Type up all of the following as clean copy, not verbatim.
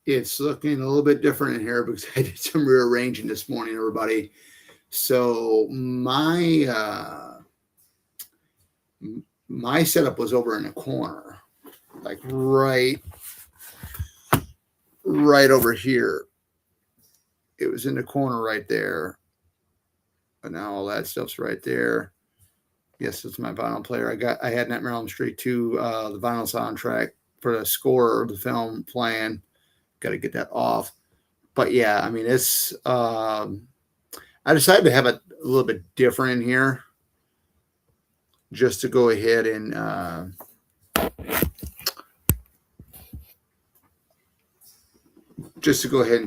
It's looking a little bit different in here because I did some rearranging this morning, everybody. So my setup was over in the corner, like right over here. It was in the corner right there. But now all that stuff's right there. Yes, it's my vinyl player. I had Nightmare on Elm Street 2, the vinyl soundtrack for the score of the film playing. Got to get that off. But yeah, I mean it's. I decided to have it a little bit different in here, just to go ahead and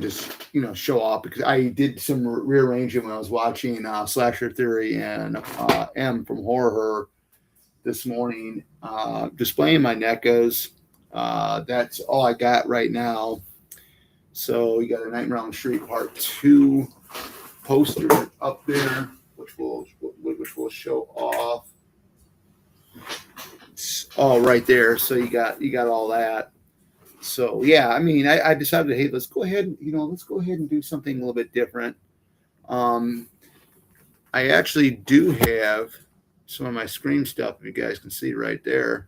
just show off, because I did some rearranging when I was watching Slasher Theory and M from Horror this morning, displaying my NECAs. That's all I got right now. So you got a Nightmare on the Street Part 2 poster up there, which will show off. It's all right there. So you got all that. So yeah, I mean, I decided, hey, let's go ahead and do something a little bit different. I actually do have some of my Scream stuff, if you guys can see right there.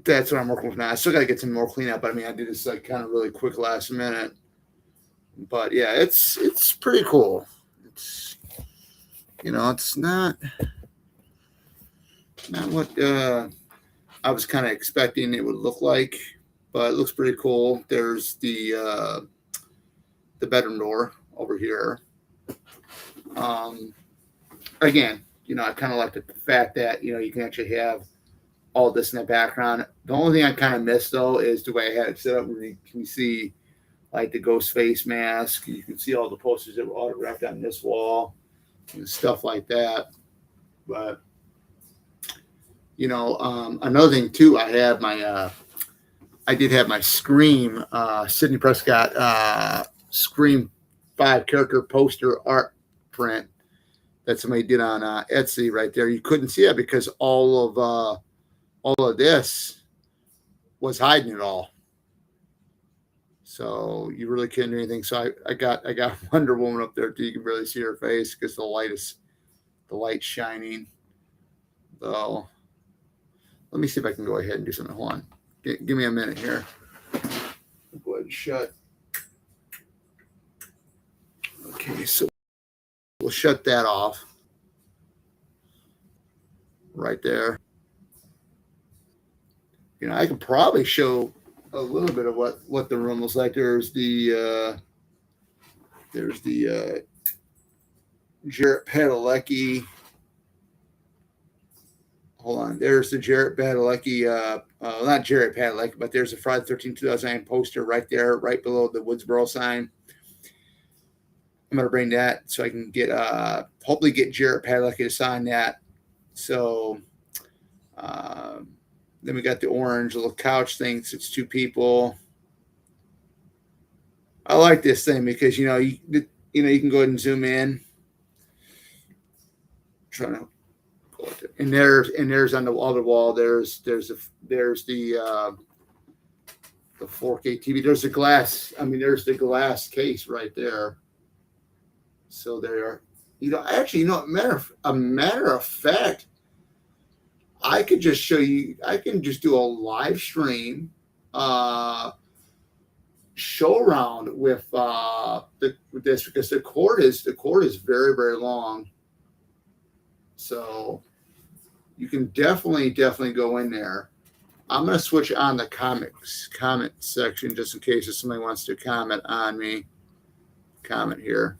That's what I'm working with now. I still got to get some more cleanup. I mean, I did this like kind of really quick last minute, but yeah, it's pretty cool. It's it's not what I was kind of expecting it would look like, but it looks pretty cool. There's the bedroom door over here. Again, I kind of like the fact that you can actually have all this in the background. The only thing I kind of miss though is the way I had it set up, where you can see like the ghost face mask. You can see all the posters that were autographed on this wall and stuff like that. But another thing too, I did have my Scream, Sidney Prescott Scream 5 character poster art print that somebody did on Etsy right there. You couldn't see it because all of this was hiding it all. So you really couldn't do anything. So I got Wonder Woman up there too. You can barely see her face because the light's shining. So let me see if I can go ahead and do something. Hold on. Give me a minute here. Go ahead and shut. Okay, so we'll shut that off right there. I can probably show a little bit of what the room looks like. There's the Jared Padalecki. Hold on. There's the Jared Padalecki. Not Jared Padalecki, but there's a Friday 13, 2009 poster right there, right below the Woodsboro sign. I'm gonna bring that so I can get hopefully get Jared Padalecki to sign that. So then we got the orange little couch thing. It's 2 people. I like this thing because you can go ahead and zoom in. I'm trying to, and there's on the other wall. There's the 4K TV. There's the glass. I mean, there's the glass case right there. So there, actually, a matter of fact, I could just show you. I can just do a live stream, show around with this, because the cord is very, very long. So you can definitely go in there. I'm gonna switch on the comment section just in case if somebody wants to comment on me. Comment here.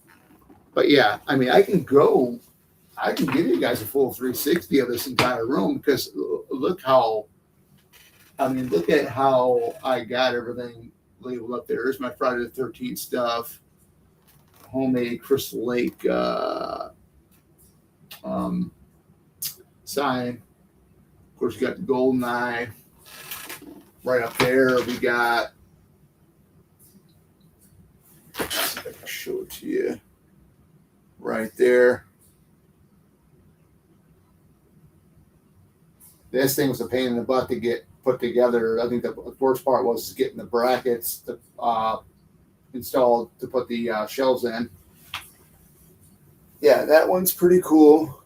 But yeah, I mean, I can give you guys a full 360 of this entire room, because look at how I got everything labeled up there. There's my Friday the 13th stuff, homemade Crystal Lake sign. Of course, you got the golden eye right up there. We got, let's see if I can show it to you right there. This thing was a pain in the butt to get put together. I think the worst part was getting the brackets installed to put the shelves in. Yeah, that one's pretty cool.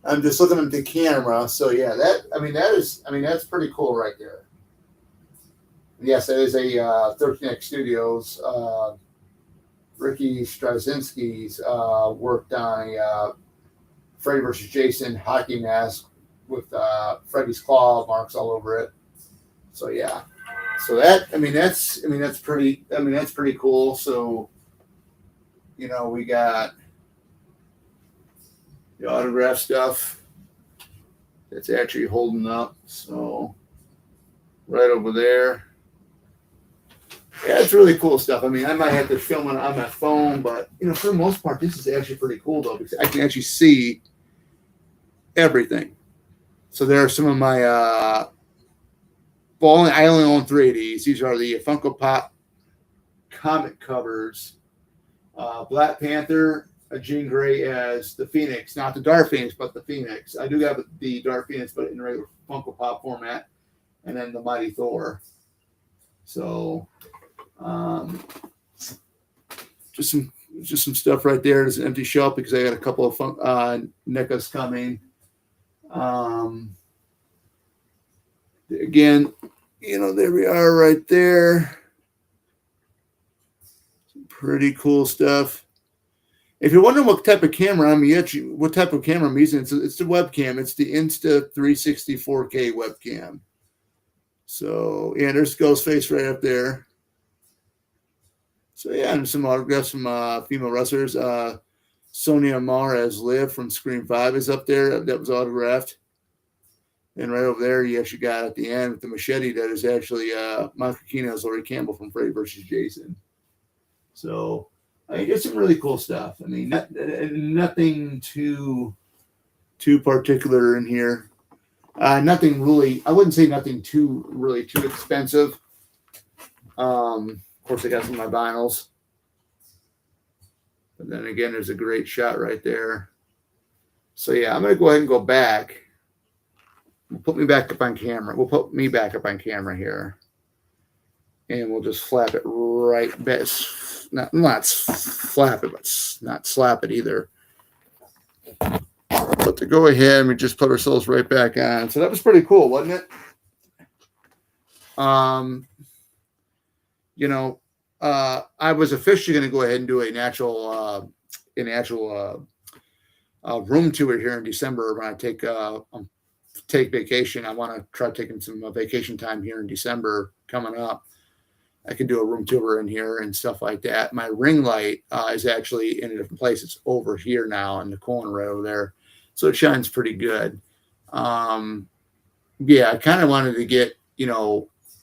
I'm just looking at the camera, so yeah, that's pretty cool right there. Yes, it is a 13X Studios. Ricky Straczynski's worked on a Freddy versus Jason hockey mask with Freddy's claw marks all over it. So yeah, so that's pretty cool. So we got the autograph stuff that's actually holding up. So right over there. Yeah, it's really cool stuff. I mean, I might have to film it on my phone, but for the most part, this is actually pretty cool though, because I can actually see everything. So there are some of my I only own 3 of these. These are the Funko Pop comic covers. Black Panther, Jean Grey as the Phoenix, not the Dark Phoenix, but the Phoenix. I do have the Dark Phoenix, but in the regular Funko Pop format, and then the Mighty Thor. So, just some stuff right there. There's an empty shelf because I got a couple of NECAs coming. Again, there we are right there. Some pretty cool stuff. If you're wondering what type of camera I'm using, it's the webcam. It's the Insta360 4K webcam. So yeah, there's Ghostface right up there. So yeah, and some autographs from female wrestlers. Sonia Amar as Liv from Scream 5 is up there. That was autographed. And right over there, you actually got at the end with the machete that is actually Michael Keane's Laurie Campbell from Freddy vs. Jason. So I mean, it's some really cool stuff. I mean, nothing too particular in here. Nothing really. I wouldn't say nothing too expensive. Of course, I got some of my vinyls. But then again, there's a great shot right there. So yeah, I'm gonna go ahead and go back. We'll put me back up on camera. We'll put me back up on camera here, and we'll just flap it right back. Not flap it, but not slap it either. But to go ahead, we just put ourselves right back on. So that was pretty cool, wasn't it? I was officially going to go ahead and do an actual room tour here in December when I take vacation. I want to try taking some vacation time here in December coming up. I can do a room tour in here and stuff like that. My ring light is actually in a different place. It's over here now in the corner right over there. So it shines pretty good. Yeah, I kind of wanted to get,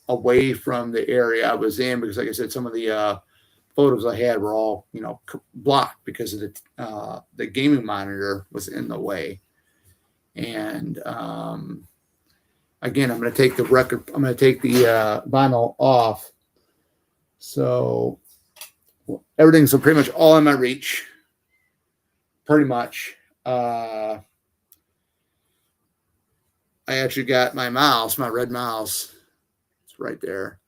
away from the area I was in because, like I said, some of the photos I had were all, blocked because of the gaming monitor was in the way. And again, I'm going to take the vinyl off. So everything's pretty much all in my reach. Pretty much. I actually got my mouse, my red mouse. It's right there.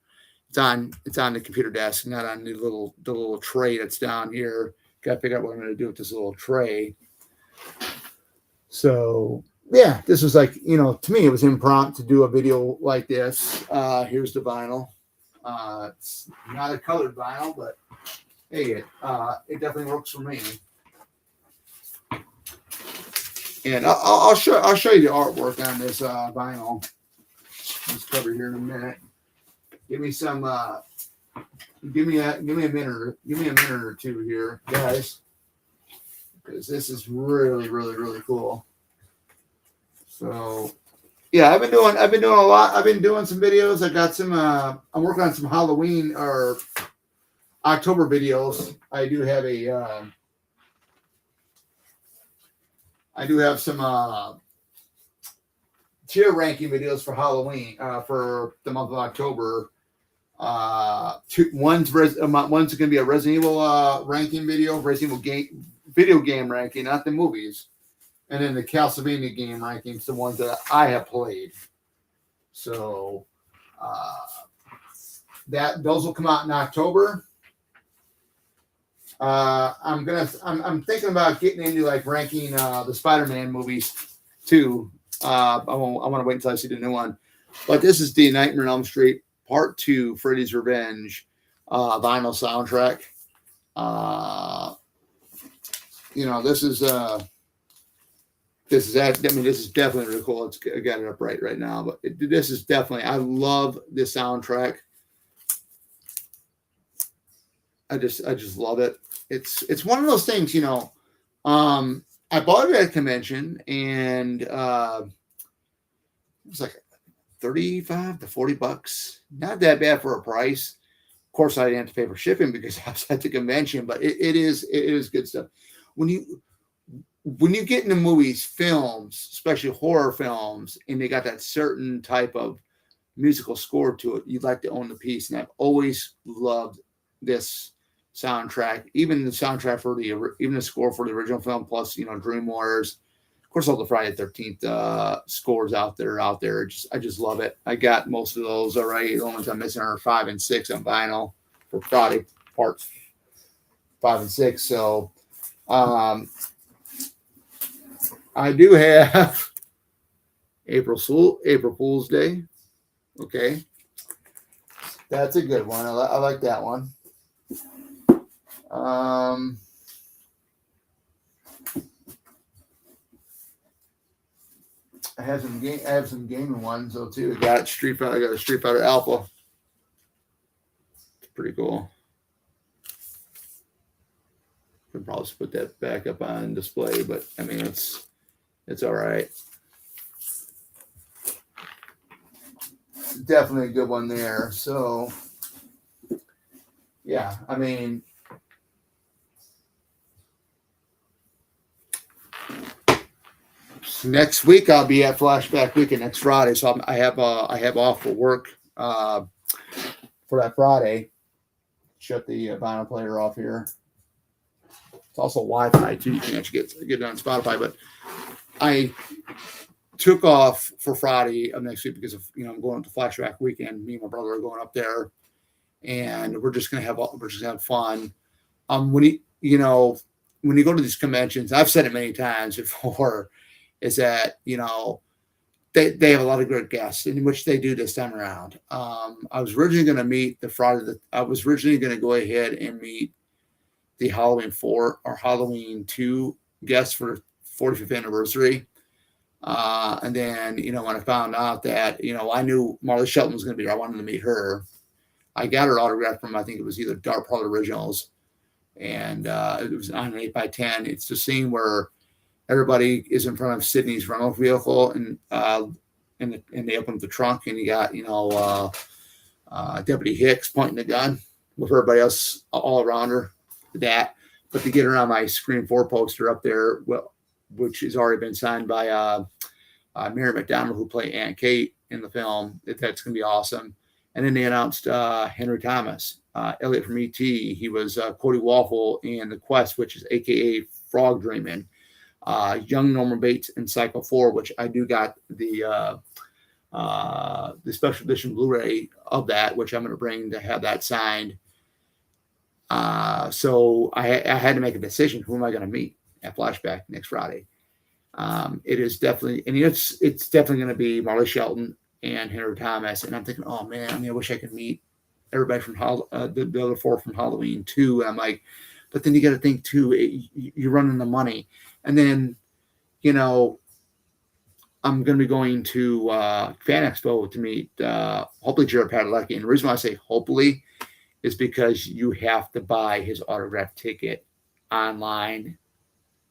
It's on the computer desk, not on the little tray that's down here. Got to figure out what I'm going to do with this little tray. So yeah, this was like, to me, it was impromptu to do a video like this. Here's the vinyl. It's not a colored vinyl, but hey, it definitely works for me. And I'll show you the artwork on this vinyl. Let's cover here in a minute. Give me a minute or two here, guys, because this is really, really, really cool. So yeah, I've been doing a lot. I've been doing some videos. I got some. I'm working on some Halloween or October videos. I do have some tier ranking videos for Halloween for the month of October. One's going to be a Resident Evil ranking video, Resident Evil video game ranking, not the movies. And then the Castlevania game rankings, the ones that I have played. So those will come out in October. I'm thinking about getting into like ranking the Spider-Man movies too. I want to wait until I see the new one. But this is the Nightmare on Elm Street Part 2, Freddy's Revenge vinyl soundtrack. This is definitely really cool. I got it up right now, but this is definitely, I love this soundtrack. I just love it. It's one of those things, I bought it at a convention, and it was like 35 to 40 bucks. Not that bad for a price. Of course, I didn't have to pay for shipping because I was at the convention, but it is good stuff. When you get into movies, films, especially horror films, and they got that certain type of musical score to it, you'd like to own the piece. And I've always loved this soundtrack, even the soundtrack for even the score for the original film, plus Dream Warriors, of course, all the Friday the 13th scores out there. I just love it. I got most of those already. The only ones I'm missing are 5 and 6 on vinyl for Friday parts 5 and 6. So I do have April Fool's Day. Okay, that's a good one. I like that one. I have some gaming ones though too. I got a Street Fighter Alpha. It's pretty cool. Could probably put that back up on display, but I mean it's all right. Definitely a good one there. So yeah, I mean, next week I'll be at Flashback Weekend next Friday, so I have off for work for that Friday. Shut the vinyl player off here. It's also Wi-Fi too. You can actually get it on Spotify. But I took off for Friday of next week because of I'm going to Flashback Weekend. Me and my brother are going up there, and we're just gonna have fun. When you go to these conventions, I've said it many times before, is that they have a lot of good guests, in which they do this time around. I was originally going to meet I was originally going to go ahead and meet the Halloween 4 or Halloween 2 guests for the 45th anniversary. And then, when I found out that, I knew Marley Shelton was going to be there, I wanted to meet her. I got her autograph from, I think it was either Dark Parlor Originals, and it was on an 8x10. It's the scene where everybody is in front of Sydney's rental vehicle, and they open up the trunk, and you got Deputy Hicks pointing the gun with everybody else all around her. But to get her on my Scream 4 poster up there, which has already been signed by Mary McDonald, who played Aunt Kate in the film, that's going to be awesome. And then they announced Henry Thomas, Elliot from E.T. He was Cody Waffle in The Quest, which is AKA Frog Dreaming. Young Norman Bates in Psycho 4, which I do got the special edition Blu-ray of that, which I'm going to bring to have that signed. So I had to make a decision. Who am I going to meet at Flashback next Friday? It is definitely, and it's definitely going to be Marley Shelton and Henry Thomas. And I'm thinking, oh man, I wish I could meet everybody from the other 4 from Halloween 2. And I'm like, but then you got to think too, you're running the money. And then, I'm going to be going to Fan Expo to meet hopefully Jared Padalecki. And the reason why I say hopefully is because you have to buy his autograph ticket online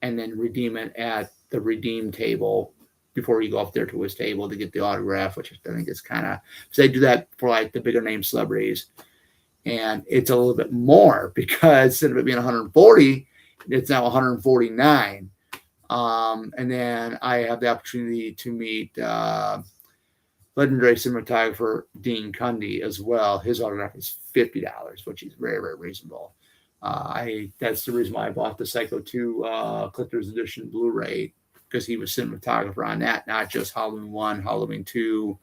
and then redeem it at the redeem table before you go up there to his table to get the autograph, which I think is kind of, because they do that for like the bigger name celebrities. And it's a little bit more because instead of it being 140, it's now 149. And then I have the opportunity to meet legendary cinematographer Dean Cundy as well. His autograph is $50, which is very, very reasonable. That's the reason why I bought the Psycho 2 Collector's Edition Blu-ray, because he was cinematographer on that, not just Halloween 1, Halloween 2,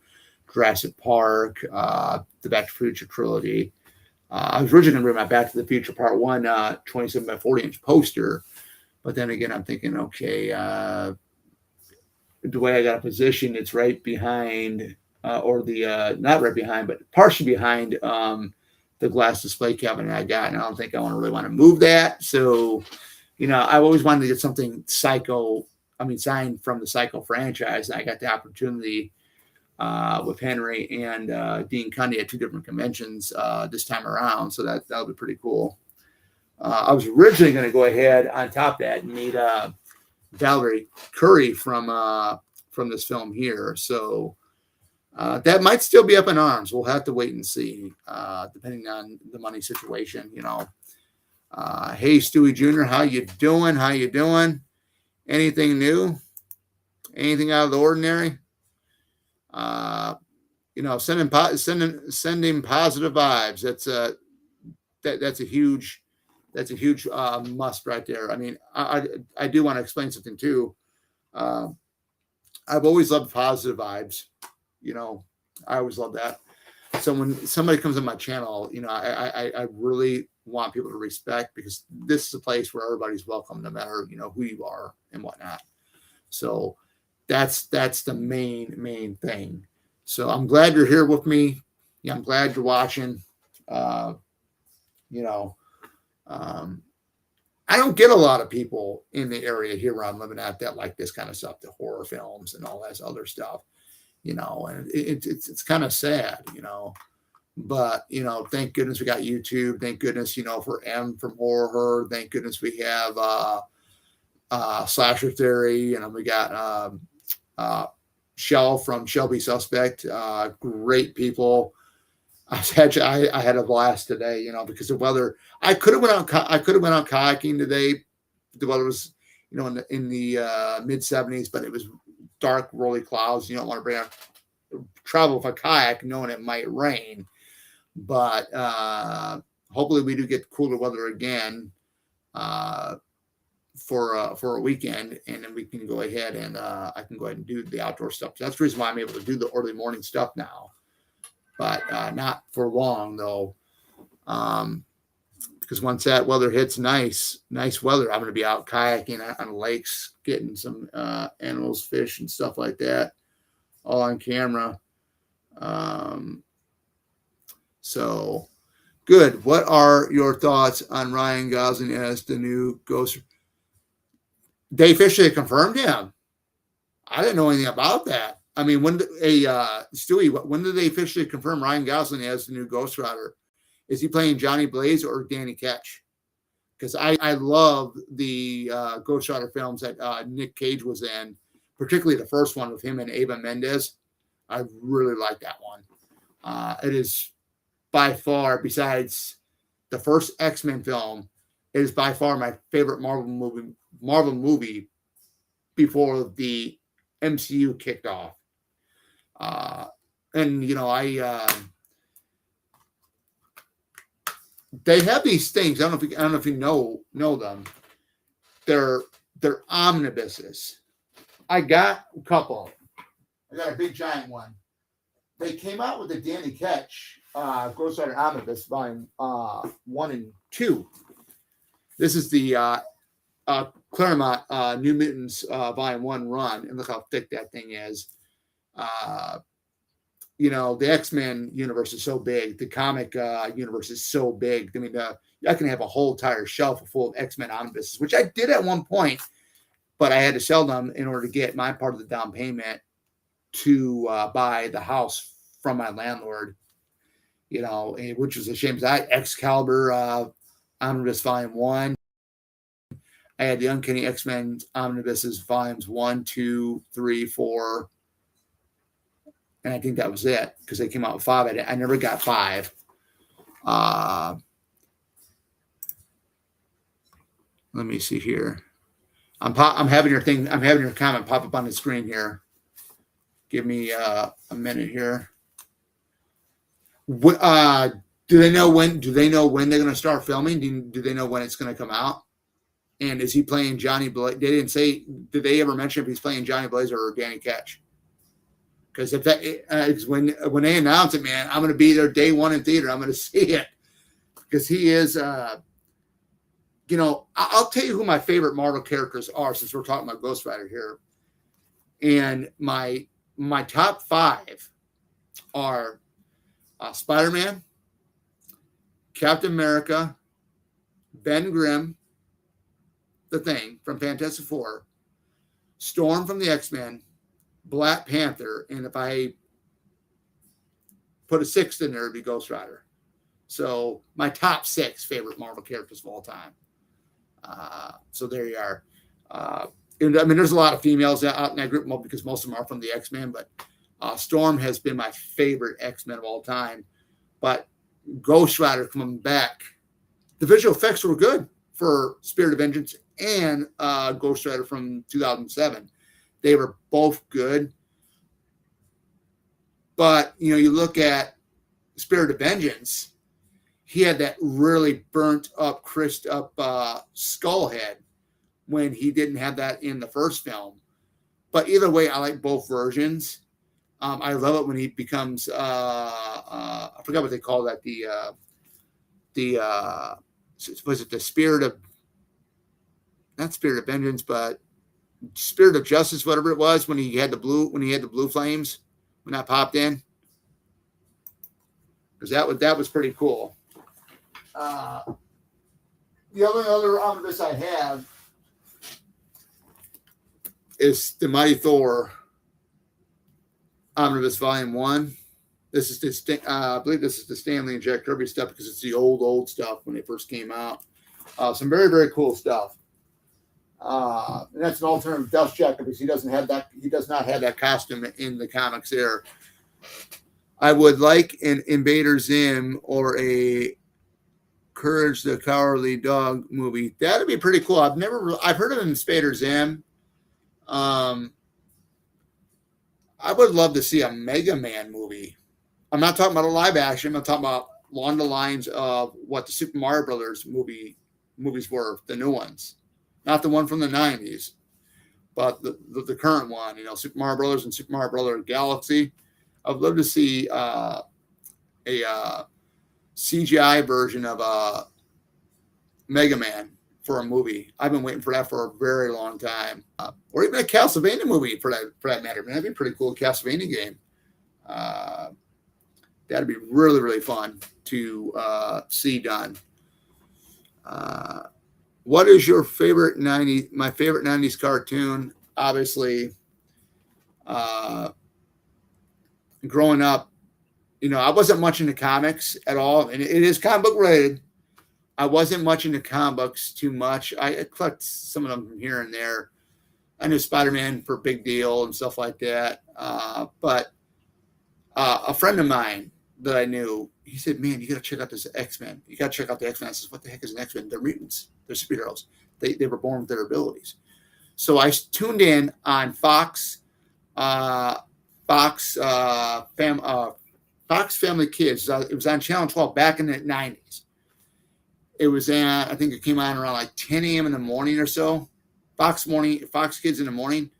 Jurassic Park, the Back to the Future trilogy. I was originally going to bring my Back to the Future Part 1 27 by 40 inch poster. But then again, I'm thinking, okay, the way I got a position, it's right behind, or the not right behind, but partially behind the glass display cabinet I got. And I don't think I really want to move that. So, I've always wanted to get something signed from the Psycho franchise. And I got the opportunity with Henry and Dean Cundy at 2 different conventions this time around. So that'll be pretty cool. I was originally going to go ahead on top of that and meet Valerie Curry from this film here. So that might still be up in arms. We'll have to wait and see, depending on the money situation. Hey, Stewie Jr., how you doing? How you doing? Anything new? Anything out of the ordinary? Sending positive vibes. That's a huge must right there. I mean, I do want to explain something too. I've always loved positive vibes. I always love that. So when somebody comes on my channel, I really want people to respect, because this is a place where everybody's welcome, no matter, who you are and whatnot. So that's the main thing. So I'm glad you're here with me. Yeah, I'm glad you're watching. I don't get a lot of people in the area here where I'm living at that like this kind of stuff, the horror films and all that other stuff, and it's kind of sad, but, thank goodness we got YouTube. Thank goodness, for M from Horror. Thank goodness we have Slasher Theory. We got Shell from Shelby Suspect. Great people. I had a blast today, because of weather. I could have went out kayaking today. The weather was, in the mid 70s, but it was dark, rolly clouds. You don't want to travel with a kayak knowing it might rain. But hopefully we do get cooler weather again for a weekend, and then we can go ahead and I can go ahead and do the outdoor stuff. That's the reason why I'm able to do the early morning stuff now. But not for long, though, because once that weather hits nice weather, I'm going to be out kayaking on lakes, getting some animals, fish, and stuff like that, all on camera. So good. What are your thoughts on Ryan Gosling as the new Ghost? They officially confirmed him. I didn't know anything about that. I mean, Stewie, when did they officially confirm Ryan Gosling as the new Ghost Rider? Is he playing Johnny Blaze or Danny Ketch? Because I love the Ghost Rider films that Nick Cage was in, particularly the first one with him and Eva Mendes. I really like that one. It is by far, besides the first X-Men film, it is by far my favorite Marvel movie before the MCU kicked off. They have these things. I don't know if you know them. They're omnibuses. I got a couple. I got a big giant one. They came out with the Danny Ketch Ghost Rider Omnibus Volume 1 and 2. This is the Claremont New Mutants Volume 1 run, and look how thick that thing is. The X-Men universe is so big. The comic universe is so big. I mean, I can have a whole entire shelf full of X-Men omnibuses, which I did at one point, but I had to sell them in order to get my part of the down payment to buy the house from my landlord, which was a shame. I had Excalibur Omnibus Volume 1. I had the Uncanny X-Men Omnibuses Volumes 1, 2, 3, 4. And I think that was it, because they came out with 5. I never got 5. Let me see here. I'm having your comment pop up on the screen here. Give me a minute here. Do they know when they're going to start filming? Do they know when it's going to come out? And is he playing Johnny Blaze? They didn't say. Did they ever mention if he's playing Johnny Blaze or Danny Ketch? Because if that when they announce it, man, I'm going to be there day one in theater. I'm going to see it because he is. I'll tell you who my favorite Marvel characters are since we're talking about Ghost Rider here. And my top 5 are Spider-Man, Captain America, Ben Grimm, the Thing from Fantastic Four, Storm from the X-Men, Black Panther, and if I put a 6th in there, it'd be Ghost Rider. So my top 6 favorite Marvel characters of all time. So there you are. And, I mean, there's a lot of females out in that group because most of them are from the X-Men, but Storm has been my favorite X-Men of all time. But Ghost Rider coming back, the visual effects were good for Spirit of Vengeance and Ghost Rider from 2007. They were both good. But, you look at Spirit of Vengeance, he had that really burnt up, crisped up skull head when he didn't have that in the first film. But either way, I like both versions. I love it when he becomes, I forgot what they call that, was it the Spirit of, not Spirit of Vengeance, but Spirit of Justice, whatever it was, when he had the blue flames, when that popped in. Because that was pretty cool. The other omnibus I have is the Mighty Thor Omnibus Volume 1. This is I believe this is the Stanley and Jack Kirby stuff because it's the old stuff when they first came out. Some very, very cool stuff. And that's an alternative Dust Jacket because he does not have that costume in the comics there. I would like an Invader Zim or a Courage the Cowardly Dog movie. That'd be pretty cool. I've heard of Invader Zim. I would love to see a Mega Man movie. I'm not talking about a live action. I'm talking about along the lines of what the Super Mario Brothers movies were, the new ones, not the one from the 90s, but the current one. Super Mario Brothers and Super Mario Brothers Galaxy. I'd love to see a CGI version of Mega Man for a movie. I've been waiting for that for a very long time. Or even a Castlevania movie for that matter. That'd be a pretty cool Castlevania game. That'd be really, really fun to see done. What is your favorite 90s? My favorite 90s cartoon, obviously, growing up, I wasn't much into comics at all, and it is comic book related. I wasn't much into comic books too much. I collect some of them from here and there. I knew Spider-Man for Big Deal and stuff like that. But a friend of mine that I knew, he said, man, you got to check out this X-Men. You got to check out the X-Men. I said, what the heck is an X-Men? They're mutants. They're superheroes. They were born with their abilities. So I tuned in on Fox Family Kids. It was on Channel 12 back in the 90s. It was I think it came on around like 10 a.m. in the morning or so. Fox Kids in the morning.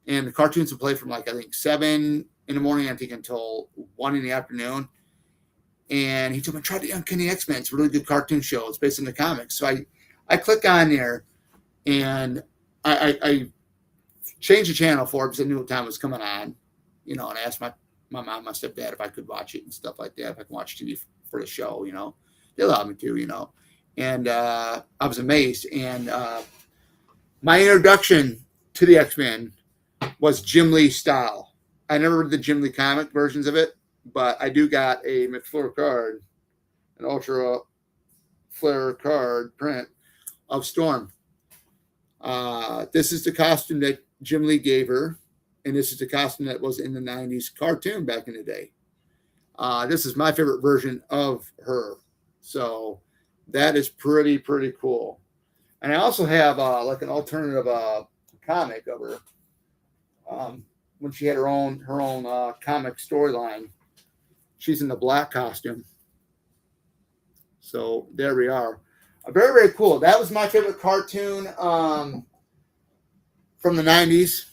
And the cartoons would play from like, I think 7 in the morning, I think until 1 in the afternoon. And he told me, try the Uncanny X-Men. It's a really good cartoon show. It's based on the comics. So I click on there and I changed the channel for it because I knew what time it was coming on. And I asked my mom, my stepdad if I could watch it and stuff like that, if I can watch TV for the show, They allowed me to, And I was amazed. And my introduction to the X-Men was Jim Lee style. I never read the Jim Lee comic versions of it, but I do got a McFlurry card, an Ultra Flare card print of Storm. This is the costume that Jim Lee gave her, and this is the costume that was in the 90s cartoon back in the day. This is my favorite version of her. So that is pretty, pretty cool. And I also have like an alternative comic of her when she had her own comic storyline. She's in the black costume. So there we are. Very, very cool. That was my favorite cartoon from the 90s.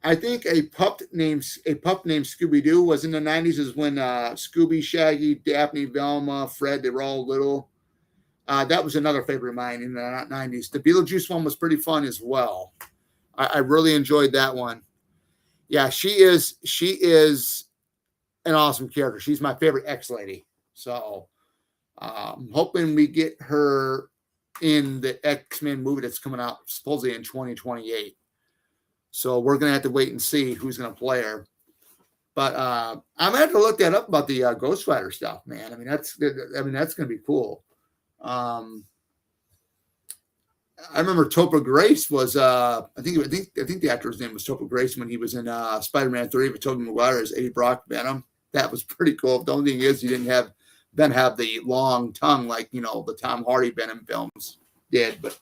I think a pup named Scooby Doo was in the 90s. Is when Scooby, Shaggy, Daphne, Velma, Fred, they were all little. That was another favorite of mine in the 90s. The Beetlejuice one was pretty fun as well. I really enjoyed that one. Yeah, she is an awesome character. She's my favorite X lady. So I'm hoping we get her in the X-Men movie that's coming out supposedly in 2028. So we're gonna have to wait and see who's gonna play her. But I'm gonna have to look that up about the Ghost Rider stuff, man. That's gonna be cool. Um, I remember Topher Grace was I think the actor's name was Topher Grace when he was in Spider-Man 3 with Tobey Maguire as Eddie Brock Venom. That was pretty cool. The only thing is he didn't have the long tongue like the Tom Hardy Venom films did. But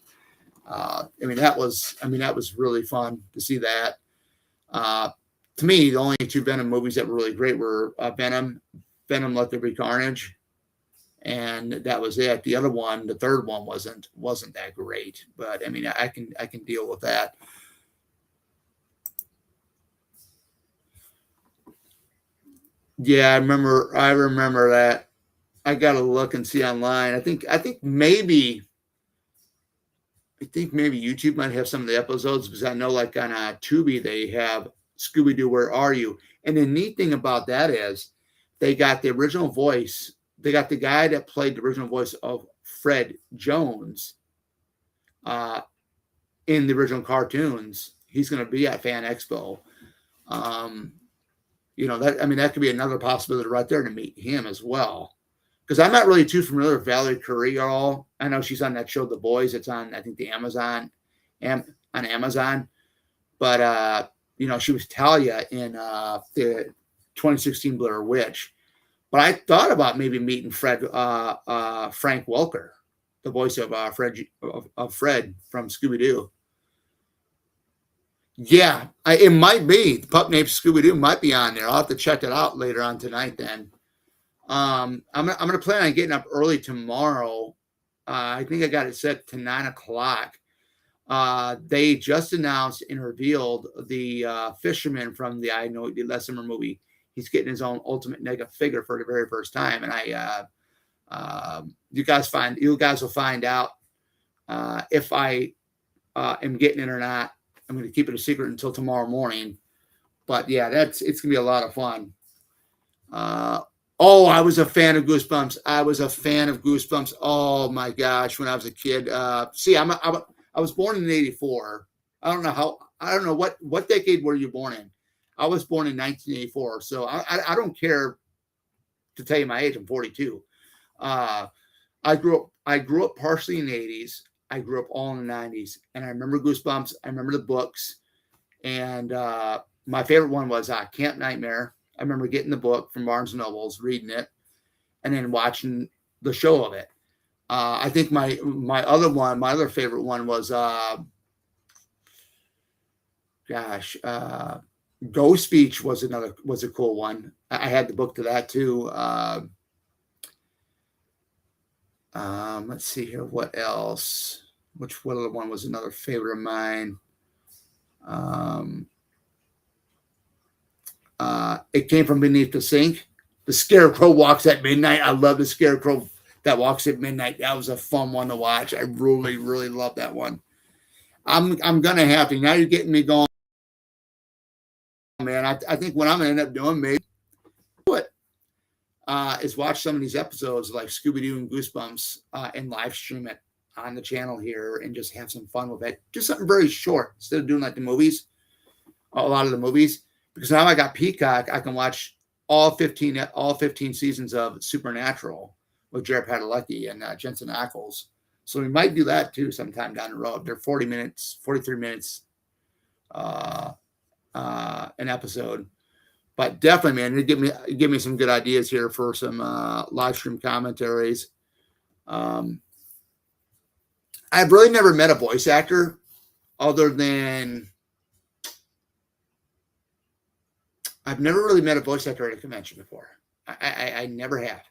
that was really fun to see that. Uh, to me, the only two Venom movies that were really great were Venom, Let There Be Carnage, and that was it. The other one, the third one, wasn't that great. But I can deal with that. Yeah, I remember that. I gotta look and see online. I think maybe YouTube might have some of the episodes because I know like on Tubi they have Scooby Doo, Where Are You? And the neat thing about that is they got the original voice. They got the guy that played the original voice of Fred Jones uh, in the original cartoons. He's going to be at Fan Expo. Um, that could be another possibility right there to meet him as well. Because I'm not really too familiar with Valerie Curry at all. I know she's on that show, The Boys. It's on, I think, the Amazon, on Amazon. But she was Talia in the 2016 Blair Witch. But I thought about maybe meeting Frank Welker, the voice of Fred from Scooby Doo. Yeah, it might be. The pup named Scooby Doo might be on there. I'll have to check it out later on tonight. Then I'm gonna plan on getting up early tomorrow. I think I got it set to 9 o'clock. They just announced and revealed the fisherman from the I Know the Last Summer movie. He's getting his own Ultimate Nega figure for the very first time, and you guys will find out if I am getting it or not. I'm going to keep it a secret until tomorrow morning. But yeah, it's gonna be a lot of fun. I was a fan of Goosebumps. Oh my gosh, when I was a kid. I was born in '84. I don't know what decade were you born in. I was born in 1984, so I don't care to tell you my age. I'm 42. I grew up partially in the 80s. I grew up all in the 90s, and I remember Goosebumps. I remember the books, and my favorite one was Camp Nightmare. I remember getting the book from Barnes and Nobles, reading it, and then watching the show of it. I think my other favorite one was Ghost Beach was a cool one. I had the book to that too. Let's see here. What else? What other one was another favorite of mine? It Came from Beneath the Sink. The Scarecrow Walks at Midnight. I love the Scarecrow that walks at midnight. That was a fun one to watch. I really, really love that one. I'm gonna have to. Now you're getting me going, man. I think what I'm gonna end up doing, maybe, is watch some of these episodes like Scooby Doo and Goosebumps and live stream it on the channel here and just have some fun with it. Do something very short instead of doing like the movies, a lot of the movies. Because now I got Peacock, I can watch all 15 seasons of Supernatural with Jared Padalecki and Jensen Ackles. So we might do that too sometime down the road. They're 43 minutes an episode. But definitely, man, you give me some good ideas here for some live stream commentaries. I've really never met a voice actor other than I've never really met a voice actor at a convention before. I never have.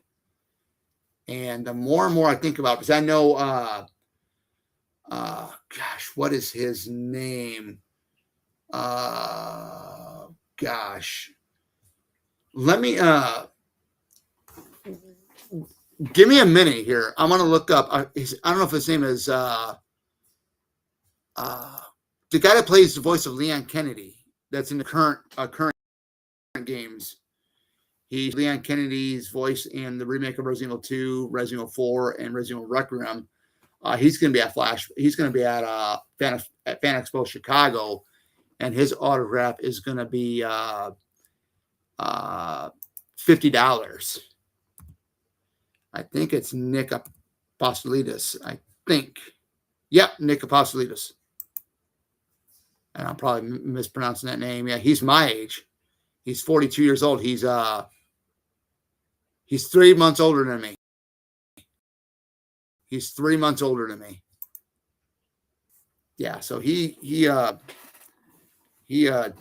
And the more and more I think about it, because I know, what is his name? gosh. Let me give me a minute here. I'm gonna look up. I don't know if his name is the guy that plays the voice of Leon Kennedy. That's in the current games. He's Leon Kennedy's voice in the remake of Resident Evil 2, Resident Evil 4, and Resident Evil Requiem. He's going to be at Flash. He's going to be at Fan Expo Chicago, and his autograph is going to be $50. I think it's Nick Apostolides. I think. Yep, Nick Apostolides. And I'm probably mispronouncing that name. Yeah, he's my age. He's 42 years old. He's 3 months older than me. He's 3 months older than me. Yeah, so he's going to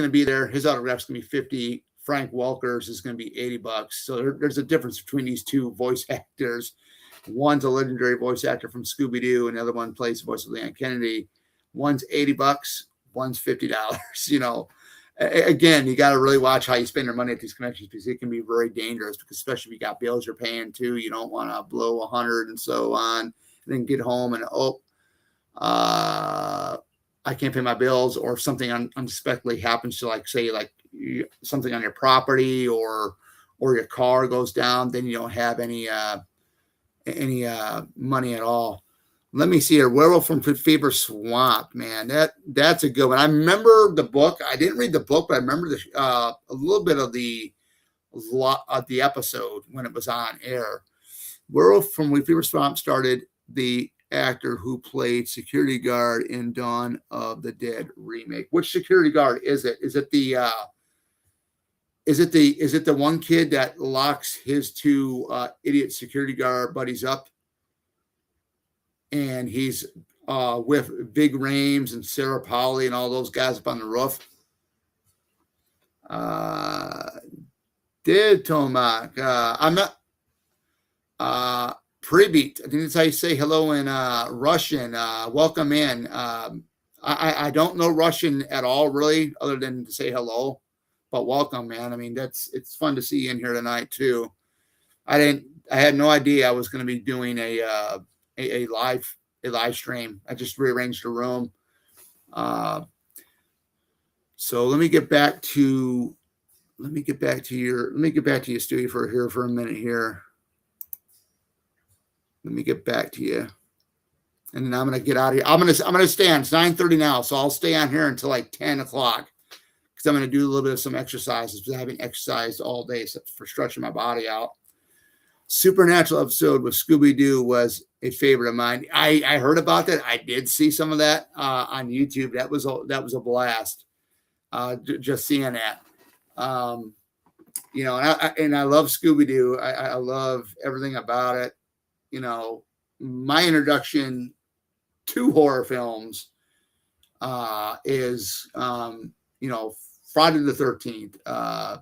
be there. His autograph's going to be $50. Frank Welker's is going to be $80. So there's a difference between these two voice actors. One's a legendary voice actor from Scooby-Doo, and the other one plays the voice of Leon Kennedy. One's $80, one's $50. You know, again, you got to really watch how you spend your money at these conventions because it can be very dangerous. Because especially if you got bills you're paying too, you don't want to blow 100 and so on, and then get home and I can't pay my bills, or if something unexpectedly happens to, like, say, like something on your property or your car goes down, then you don't have any money at all. Let me see here. Werewolf from Fever Swamp, man. That's a good one. I remember the book. I didn't read the book, but I remember a little bit of the episode when it was on air. Werewolf from Fever Swamp started the actor who played security guard in Dawn of the Dead remake. Which security guard is it? Is it the one kid that locks his two idiot security guard buddies up, and he's with Big Rames and Sarah Powley and all those guys up on the roof? Did Tomac? I'm not. Pribit. I think that's how you say hello in Russian. Welcome in. I don't know Russian at all, really, other than to say hello. But welcome, man. I mean, it's fun to see you in here tonight too. I had no idea I was going to be doing a live stream. I just rearranged the room. So let me get back to your studio for a minute here. Let me get back to you, and then I'm gonna get out of here. I'm gonna stay on. It's 9:30 now, so I'll stay on here until like 10 o'clock because I'm gonna do a little bit of some exercises because I haven't exercised all day for stretching my body out. Supernatural episode with Scooby-Doo was a favorite of mine. I heard about that. I did see some of that on YouTube. That was a blast. Just seeing that. You know, and I love Scooby-Doo. I love everything about it. You know, my introduction to horror films is, you know, Friday the 13th. I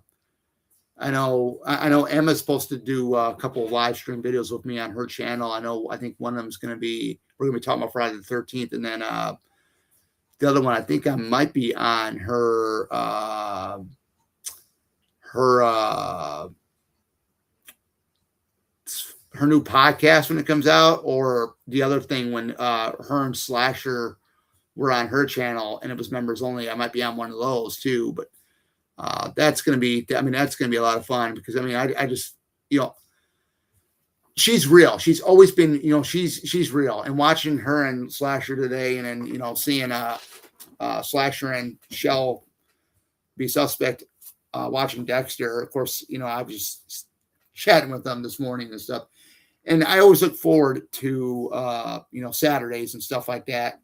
know Emma's supposed to do a couple of live stream videos with me on her channel. I think one of them is we're going to be talking about Friday the 13th. And then the other one, I think I might be on her new podcast when it comes out, or the other thing when her and Slasher were on her channel and it was members only. I might be on one of those too, but that's going to be a lot of fun because I just, you know, she's real. She's always been, you know, she's real. And watching her and Slasher today, and then, you know, seeing Slasher and Shell be suspect, watching Dexter, of course, you know, I was just chatting with them this morning and stuff. And I always look forward to, you know, Saturdays and stuff like that.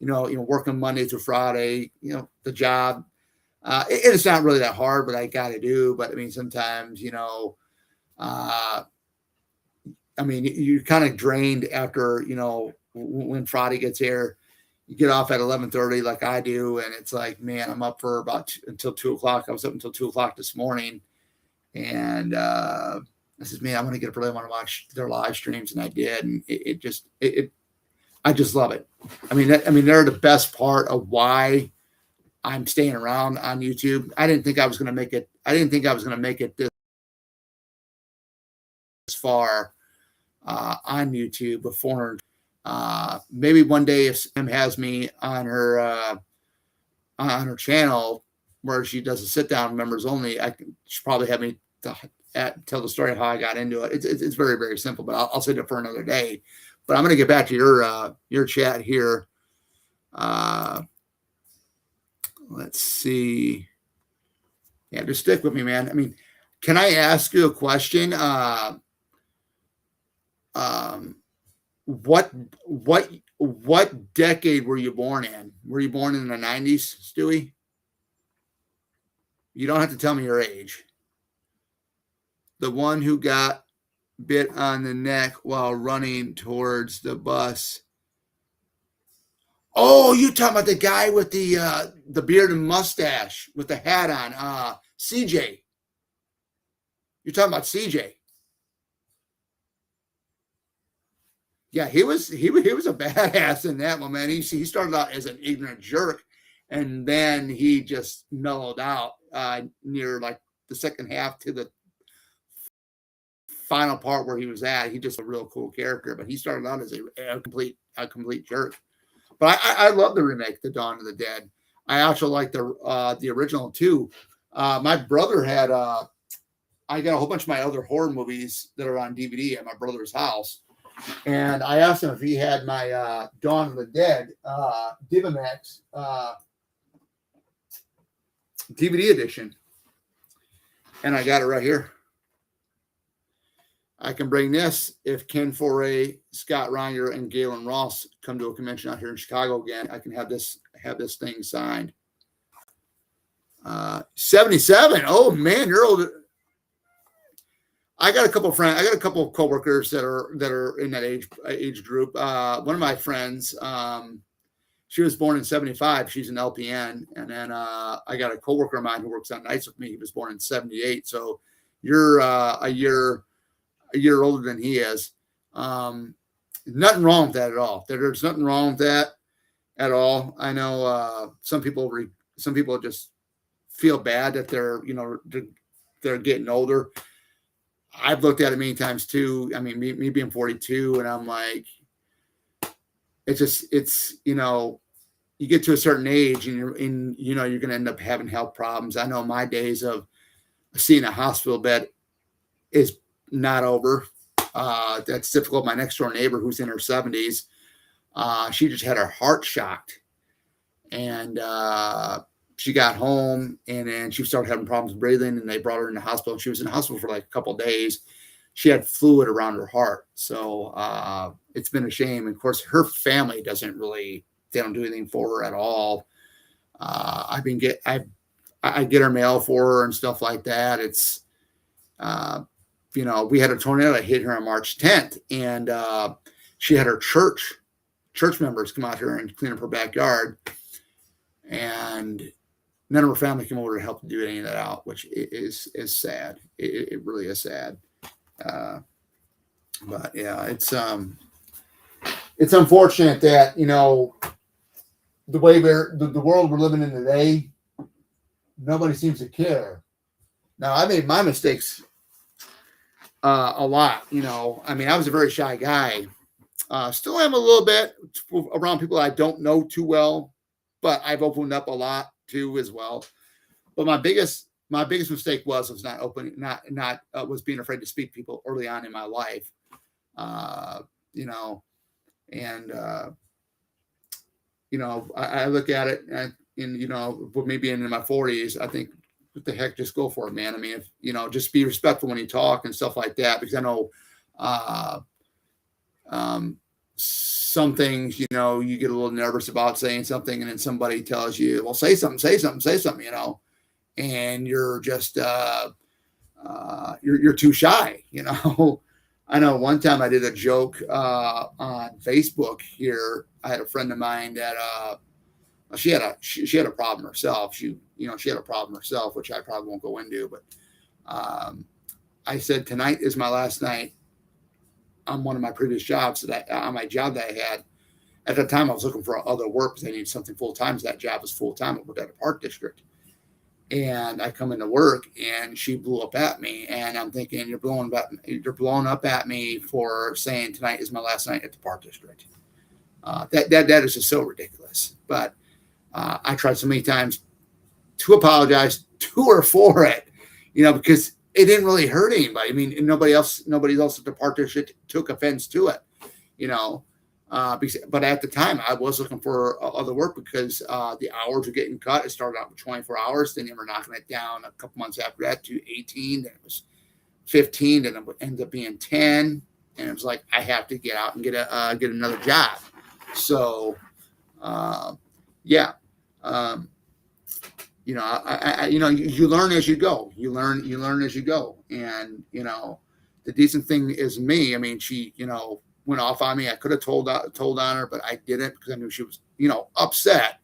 You know, working Monday through Friday, you know, the job. It's not really that hard, but I got to do. But I mean, sometimes, you know, you're kind of drained after, you know, when Friday gets here. You get off at 11:30 like I do. And it's like, man, I'm up for until 2 o'clock. I was up until 2 o'clock this morning. And, I said, man, I'm going to get up early. I want to watch their live streams. And I did. And I just love it. I mean, they're the best part of why I'm staying around on YouTube. I didn't think I was going to make it. I didn't think I was going to make it this far on YouTube with 400. Maybe one day if Sam has me on her channel where she does a sit down members only, she'll probably have me tell the story of how I got into it. It's very, very simple, but I'll save it for another day. But I'm going to get back to your chat here. Let's see. Yeah, just stick with me, man. I mean, can I ask you a question? What decade were you born in? Were you born in the 90s, Stewie? You don't have to tell me your age. The one who got bit on the neck while running towards the bus. Oh, you talking about the guy with the beard and mustache with the hat on? CJ. You're talking about CJ. Yeah, he was a badass in that one, man. He started out as an ignorant jerk, and then he just mellowed out near like the second half to the final part where he was at. He just a real cool character, but he started out as a complete jerk. But I love the remake, The Dawn of the Dead. I actually like the original too. My brother had I got a whole bunch of my other horror movies that are on DVD at my brother's house, and I asked him if he had my Dawn of the Dead Divimax DVD edition, and I got it right here. I can bring this if Ken Foray, Scott Reinger, and Galen Ross come to a convention out here in Chicago again. I can have this thing signed. 77. Oh man, you're old. I got a couple of friends. I got a couple of coworkers that are in that age group. One of my friends, she was born in 75. She's an LPN, and then I got a coworker of mine who works on nights with me. He was born in 78. So you're a year older than he is. Nothing wrong with that at all. There's nothing wrong with that at all. I know some people just feel bad that they're getting older. I've looked at it many times too. I mean, me being 42, and I'm like, it's you get to a certain age and you're going to end up having health problems. I know my days of seeing a hospital bed is not over. That's difficult. My next door neighbor, who's in her 70s, she just had her heart shocked, and she got home, and then she started having problems breathing, and they brought her in the hospital. She was in the hospital for like a couple of days. She had fluid around her heart, so it's been a shame. And of course, her family they don't do anything for her at all. I get her mail for her and stuff like that. It's we had a tornado that hit her on March 10th, and she had her church members come out here and clean up her backyard, and none of her family came over to help do any of that out, which is sad. It really is sad. But yeah, it's unfortunate that the way the world we're living in today, nobody seems to care. Now, I made my mistakes a lot. I mean, I was a very shy guy. Still am a little bit around people I don't know too well, but I've opened up a lot too as well. But my biggest mistake was being afraid to speak to people early on in my life. I look at it and with me being in my 40s, I think, what the heck, just go for it, man. I mean, if, just be respectful when you talk and stuff like that, because I know some things, you get a little nervous about saying something, and then somebody tells you, well, say something, and you're just you're too shy. I know one time I did a joke on Facebook here. I had a friend of mine that she had a problem herself. She had a problem herself, which I probably won't go into. But I said, tonight is my last night on one of my previous jobs on my job that I had, at the time I was looking for other work because I needed something full time. That job was full time. I worked at a park district. And I come into work and she blew up at me. And I'm thinking, you're blowing up at me for saying tonight is my last night at the park district. That is just so ridiculous. But I tried so many times to apologize to her for it, because it didn't really hurt anybody. I mean, nobody else at the park district took offense to it, but at the time I was looking for other work because the hours were getting cut. It started out with 24 hours. Then they were knocking it down a couple months after that to 18. Then it was 15. Then it would end up being 10. And it was like, I have to get out and get another job. So, yeah. You learn as you go. You learn as you go. And, the decent thing is me. I mean, she, went off on me. I could have told on her, but I didn't because I knew she was, upset.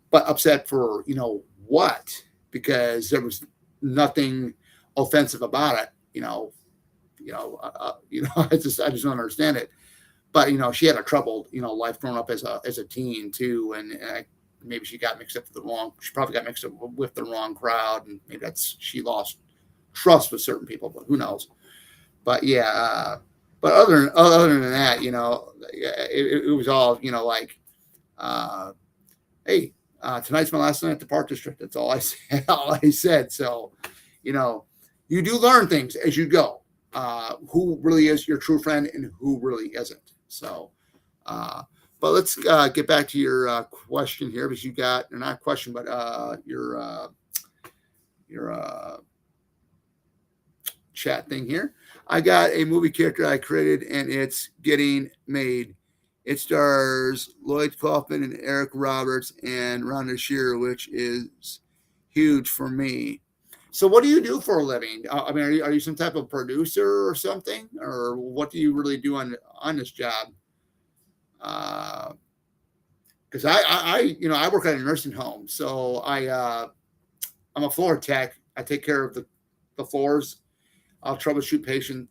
But upset for, what? Because there was nothing offensive about it. I just don't understand it. But she had a troubled, life growing up as a teen too, and maybe she got mixed up with she probably got mixed up with the wrong crowd, and maybe she lost trust with certain people, but who knows? But yeah, but other than that, it was all, hey, tonight's my last night at the park district. That's all I said. So, you do learn things as you go. Who really is your true friend and who really isn't. So, but let's get back to your question here, because you got, or not question, but your chat thing here. I got a movie character I created, and it's getting made. It stars Lloyd Kaufman and Eric Roberts and Rhonda Shearer, which is huge for me. So what do you do for a living? I mean, are you some type of producer or something? Or what do you really do on this job? Because I work at a nursing home. So I'm a floor tech. I take care of the floors. I'll troubleshoot patient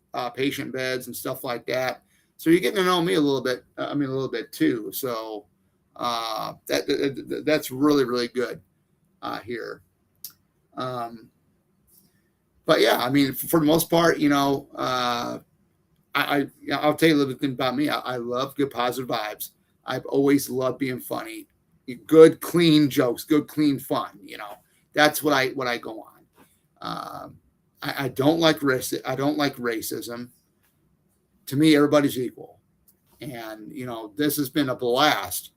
beds and stuff like that. So you're getting to know me a little bit. A little bit too. So that's really, really good here. But yeah, I mean, for the most part, I'll tell you a little bit about me. I love good, positive vibes. I've always loved being funny, good, clean jokes, good, clean fun. That's what I go on. I don't like I don't like racism. To me, everybody's equal, and this has been a blast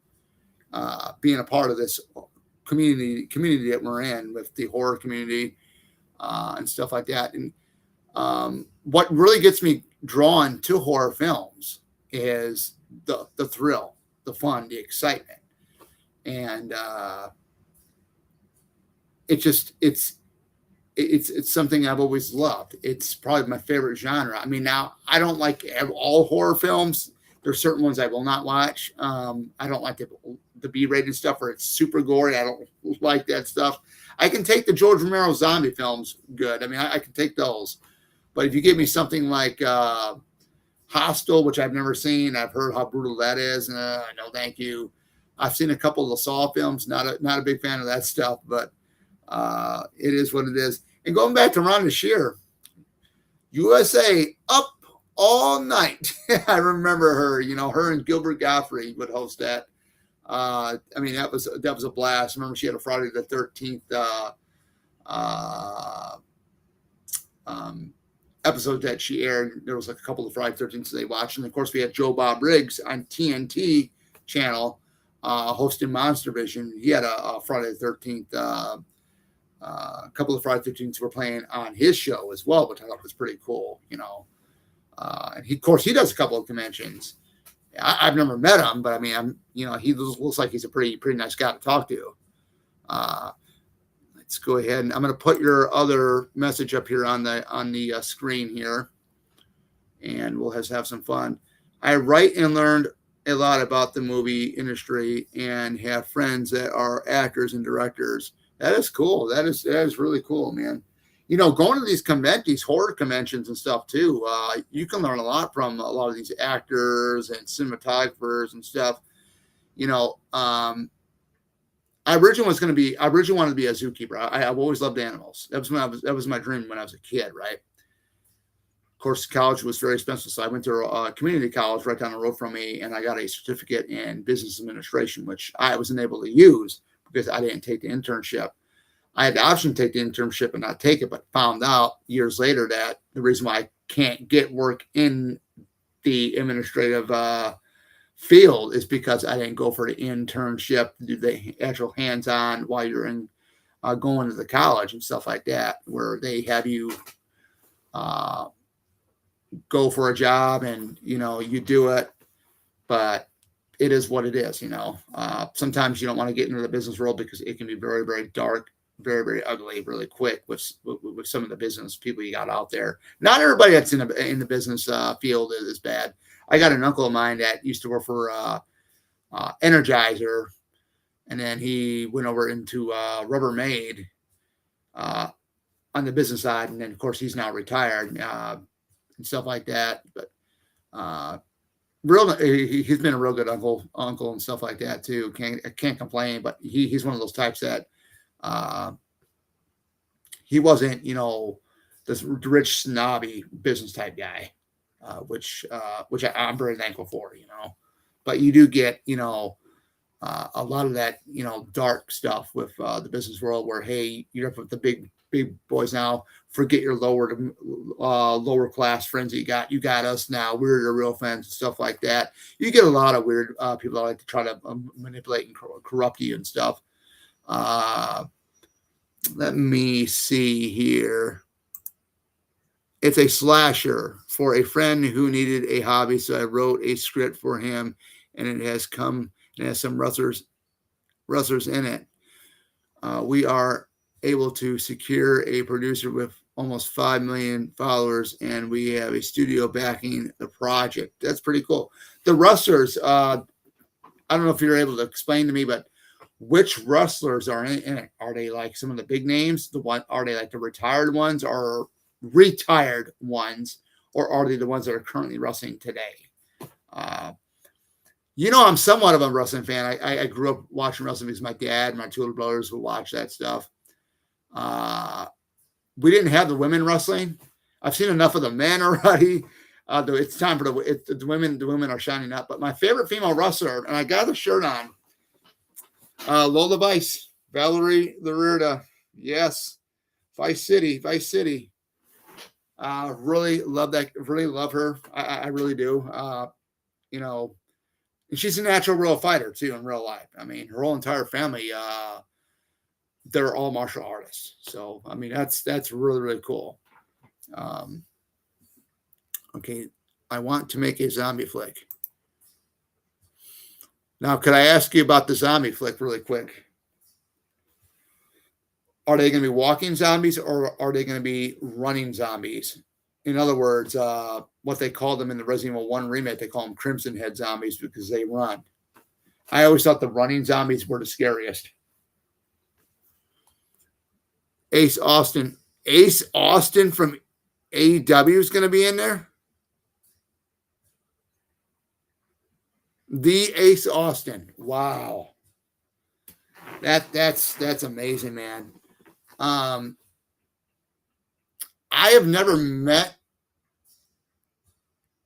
being a part of this community that we're in with the horror community. And stuff like that. And what really gets me drawn to horror films is the thrill, the fun, the excitement. And it's something I've always loved. It's probably my favorite genre. I mean, now I don't like all horror films. There's certain ones I will not watch. I don't like the B-rated stuff where it's super gory. I don't like that stuff. I can take the George Romero zombie films good. I mean, I can take those. But if you give me something like Hostel, which I've never seen, I've heard how brutal that is. No, thank you. I've seen a couple of the Saw films. Not a big fan of that stuff, but it is what it is. And going back to Rhonda Shearer, USA up all night. I remember her. Her and Gilbert Gottfried would host that. I mean, that was a blast. I remember she had a Friday the 13th episode that she aired. There was like a couple of Friday 13th they watched. And of course, we had Joe Bob Briggs on TNT channel hosting Monster Vision. He had a Friday the 13th, a couple of Friday 13ths were playing on his show as well, which I thought was pretty cool, and he does a couple of conventions. I've never met him, but I mean, he looks like he's a pretty nice guy to talk to. Let's go ahead and I'm going to put your other message up here on the screen here, and we'll have some fun. I write and learned a lot about the movie industry and have friends that are actors and directors. That is cool. That is really cool, man. Going to these horror conventions and stuff too, you can learn a lot from a lot of these actors and cinematographers and stuff. You know, I originally wanted to be a zookeeper. I've always loved animals. That was my dream when I was a kid, right? Of course, college was very expensive, so I went to a community college right down the road from me, and I got a certificate in business administration, which I wasn't able to use because I didn't take the internship. I had the option to take the internship and not take it, but found out years later that the reason why I can't get work in the administrative field is because I didn't go for the internship, do the actual hands-on while you're in going to the college and stuff like that, where they have you go for a job and you do it, but it is what it is. Sometimes you don't want to get into the business world because it can be very, very dark, very, very ugly, really quick with some of the business people you got out there. Not everybody that's in the business field is bad. I got an uncle of mine that used to work for Energizer, and then he went over into Rubbermaid on the business side, and then of course he's now retired and stuff like that. But he's been a real good uncle and stuff like that too. Can't complain. But he's one of those types that he wasn't this rich snobby business type guy. Which I'm very thankful for, but you do get, a lot of that, dark stuff with the business world where, hey, you're up with the big boys now, forget your lower class friends that you got us now. We're your real friends and stuff like that. You get a lot of weird people that like to try to manipulate and corrupt you and stuff. Let me see here. It's a slasher for a friend who needed a hobby, so I wrote a script for him, and it has some wrestlers in it. We are able to secure a producer with almost 5 million followers, and we have a studio backing the project. That's pretty cool. The wrestlers, I don't know if you're able to explain to me, but which wrestlers are in it? Are they like some of the big names? Are they like the retired ones, or retired ones, or are they the ones that are currently wrestling today? I'm somewhat of a wrestling fan. I grew up watching wrestling because my dad and my two little brothers would watch that stuff. We didn't have the women wrestling. I've seen enough of the men already. It's time for the women. The women are shining up. But my favorite female wrestler, and I got the shirt on, Lola Vice, Valerie Larita. Yes, Vice City. Really love that. Really love her. I really do. And she's a natural real fighter too in real life. I mean, her whole entire family, they're all martial artists. So, I mean, that's really, really cool. Okay. I want to make a zombie flick. Now, could I ask you about the zombie flick really quick? Are they going to be walking zombies, or are they going to be running zombies? In other words, what they call them in the Resident Evil 1 remake, they call them Crimson Head zombies because they run. I always thought the running zombies were the scariest. Ace Austin from AEW is going to be in there. The Ace Austin. Wow. That's amazing, man. I have never met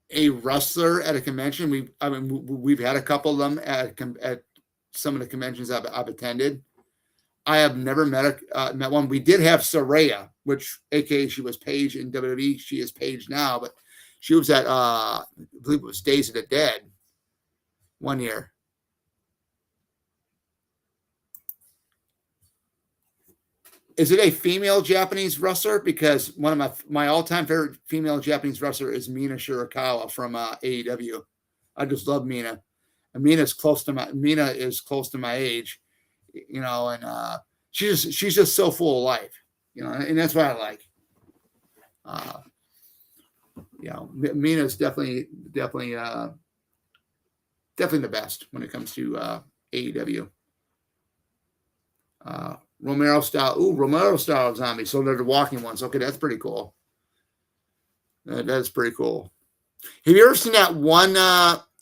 a wrestler at a convention. We've had a couple of them at some of the conventions I've attended. I have never met one. We did have Saraya, which, aka she was Paige in WWE. She is Paige now, but she was at I believe it was Days of the Dead one year. Is it a female Japanese wrestler? Because one of my all-time favorite female Japanese wrestler is Mina Shirakawa from AEW. I just love Mina. And Mina is close to my age, and she's just so full of life, and that's what I like. Mina is definitely the best when it comes to AEW. Romero style zombies. So they're the walking ones. Okay, that's pretty cool. That's pretty cool. Have you ever seen that one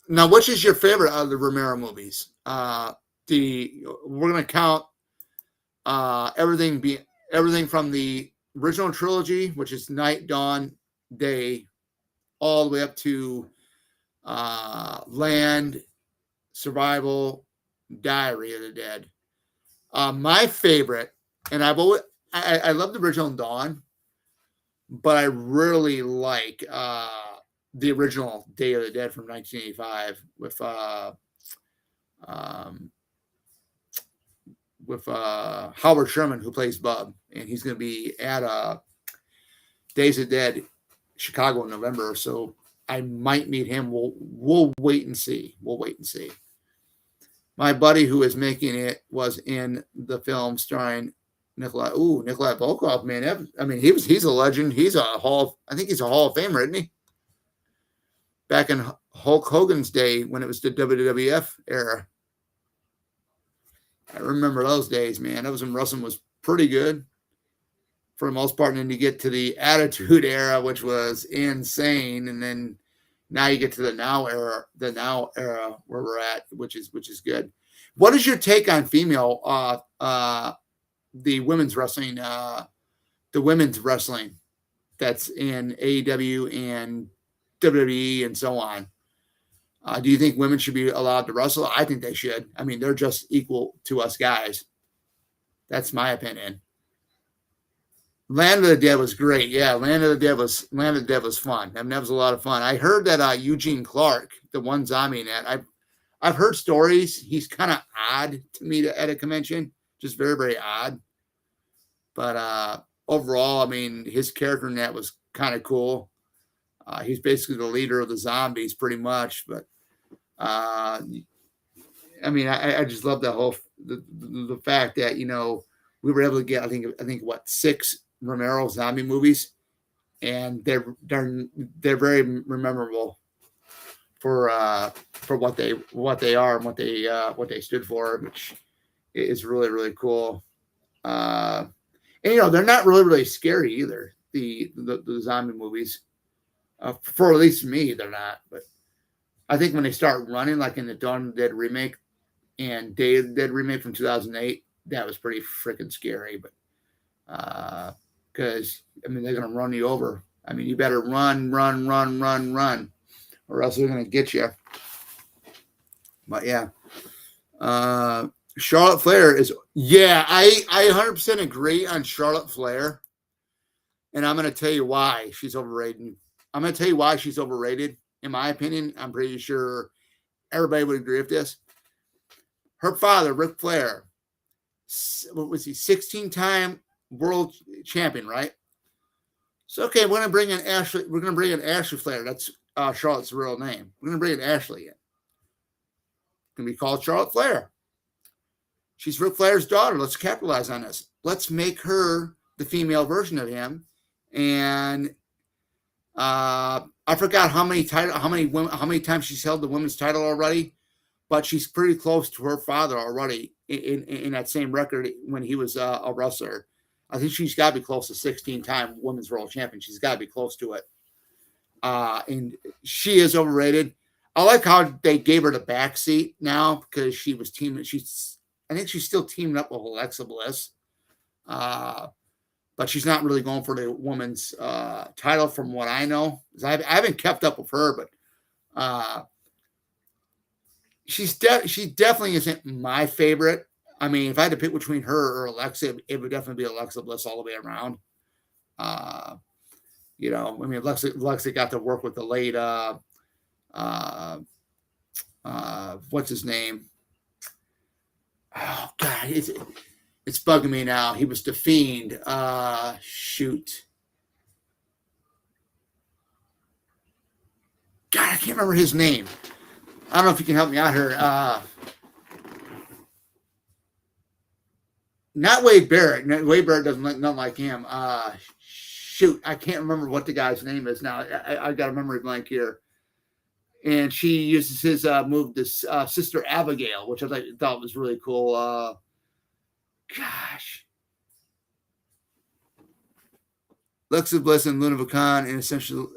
Now, which is your favorite out of the Romero movies? We're gonna count everything everything from the original trilogy, which is Night, Dawn, Day, all the way up to Land, Survival, Diary of the Dead. My favorite, and I love the original Dawn, but I really like the original Day of the Dead from 1985 um, with Howard Sherman, who plays Bub, and he's going to be at Days of the Dead Chicago in November. So I might meet him. We'll wait and see. We'll wait and see. My buddy who is making it was in the film starring Nikolai Volkov, man. I mean, he's a legend. I think he's a Hall of Famer, isn't he? Back in Hulk Hogan's day when it was the WWF era. I remember those days, man. That was when wrestling was pretty good for the most part. And then you get to the Attitude Era, which was insane. And then now you get to the now era where we're at, which is good. What is your take on female the women's wrestling that's in AEW and WWE and so on? Do you think women should be allowed to wrestle? I think they should. I mean, they're just equal to us guys. That's my opinion. Land of the Dead was great. Yeah, Land of the Dead was fun. I mean, that was a lot of fun. I heard that Eugene Clark, the one zombie in that, I've heard stories. He's kind of odd to me at a convention, just very, very odd. But overall, I mean, his character in that was kind of cool. He's basically the leader of the zombies, pretty much. But I mean, I just love the fact that we were able to get I think what 6 Romero zombie movies, and they're very memorable for what they are and what they stood for, which is really, really cool. And they're not really scary either. The zombie movies, for at least me, they're not. But I think when they start running, like in the Dawn of the Dead remake and Day of the Dead remake from 2008, that was pretty freaking scary. But because I mean, they're gonna run you over. I mean, you better run, or else they're gonna get you. But yeah, Charlotte Flair is I 100% agree on Charlotte Flair, and I'm gonna tell you why she's overrated. In my opinion, I'm pretty sure everybody would agree with this. Her father, Ric Flair, what was he? 16-time world champion, right? So okay, we're gonna bring in Ashley. We're gonna bring in Ashley Flair. That's Charlotte's real name. We're gonna bring in Ashley in. It's gonna be called Charlotte Flair. She's Ric Flair's daughter. Let's capitalize on this. Let's make her the female version of him. And I forgot how many times she's held the women's title already, but she's pretty close to her father already in that same record when he was a wrestler. I think she's got to be close to 16-time women's world champion. She's got to be close to it. And she is overrated. I like how they gave her the backseat now because she was teaming. I think she's still teaming up with Alexa Bliss. But she's not really going for the women's title from what I know. I haven't kept up with her, but she definitely isn't my favorite. I mean, if I had to pick between her or Alexa, it would definitely be Alexa Bliss all the way around. I mean, Alexa got to work with the late, what's his name? Oh, God, it's bugging me now. He was the Fiend. Shoot. God, I can't remember his name. I don't know if you can help me out here. Not Wade Barrett. Wade Barrett doesn't look nothing like him. Shoot, I can't remember what the guy's name is now. I got a memory blank here. And she uses his move, this Sister Abigail, which I thought was really cool. Gosh. Alexa Bliss and Luna Vachon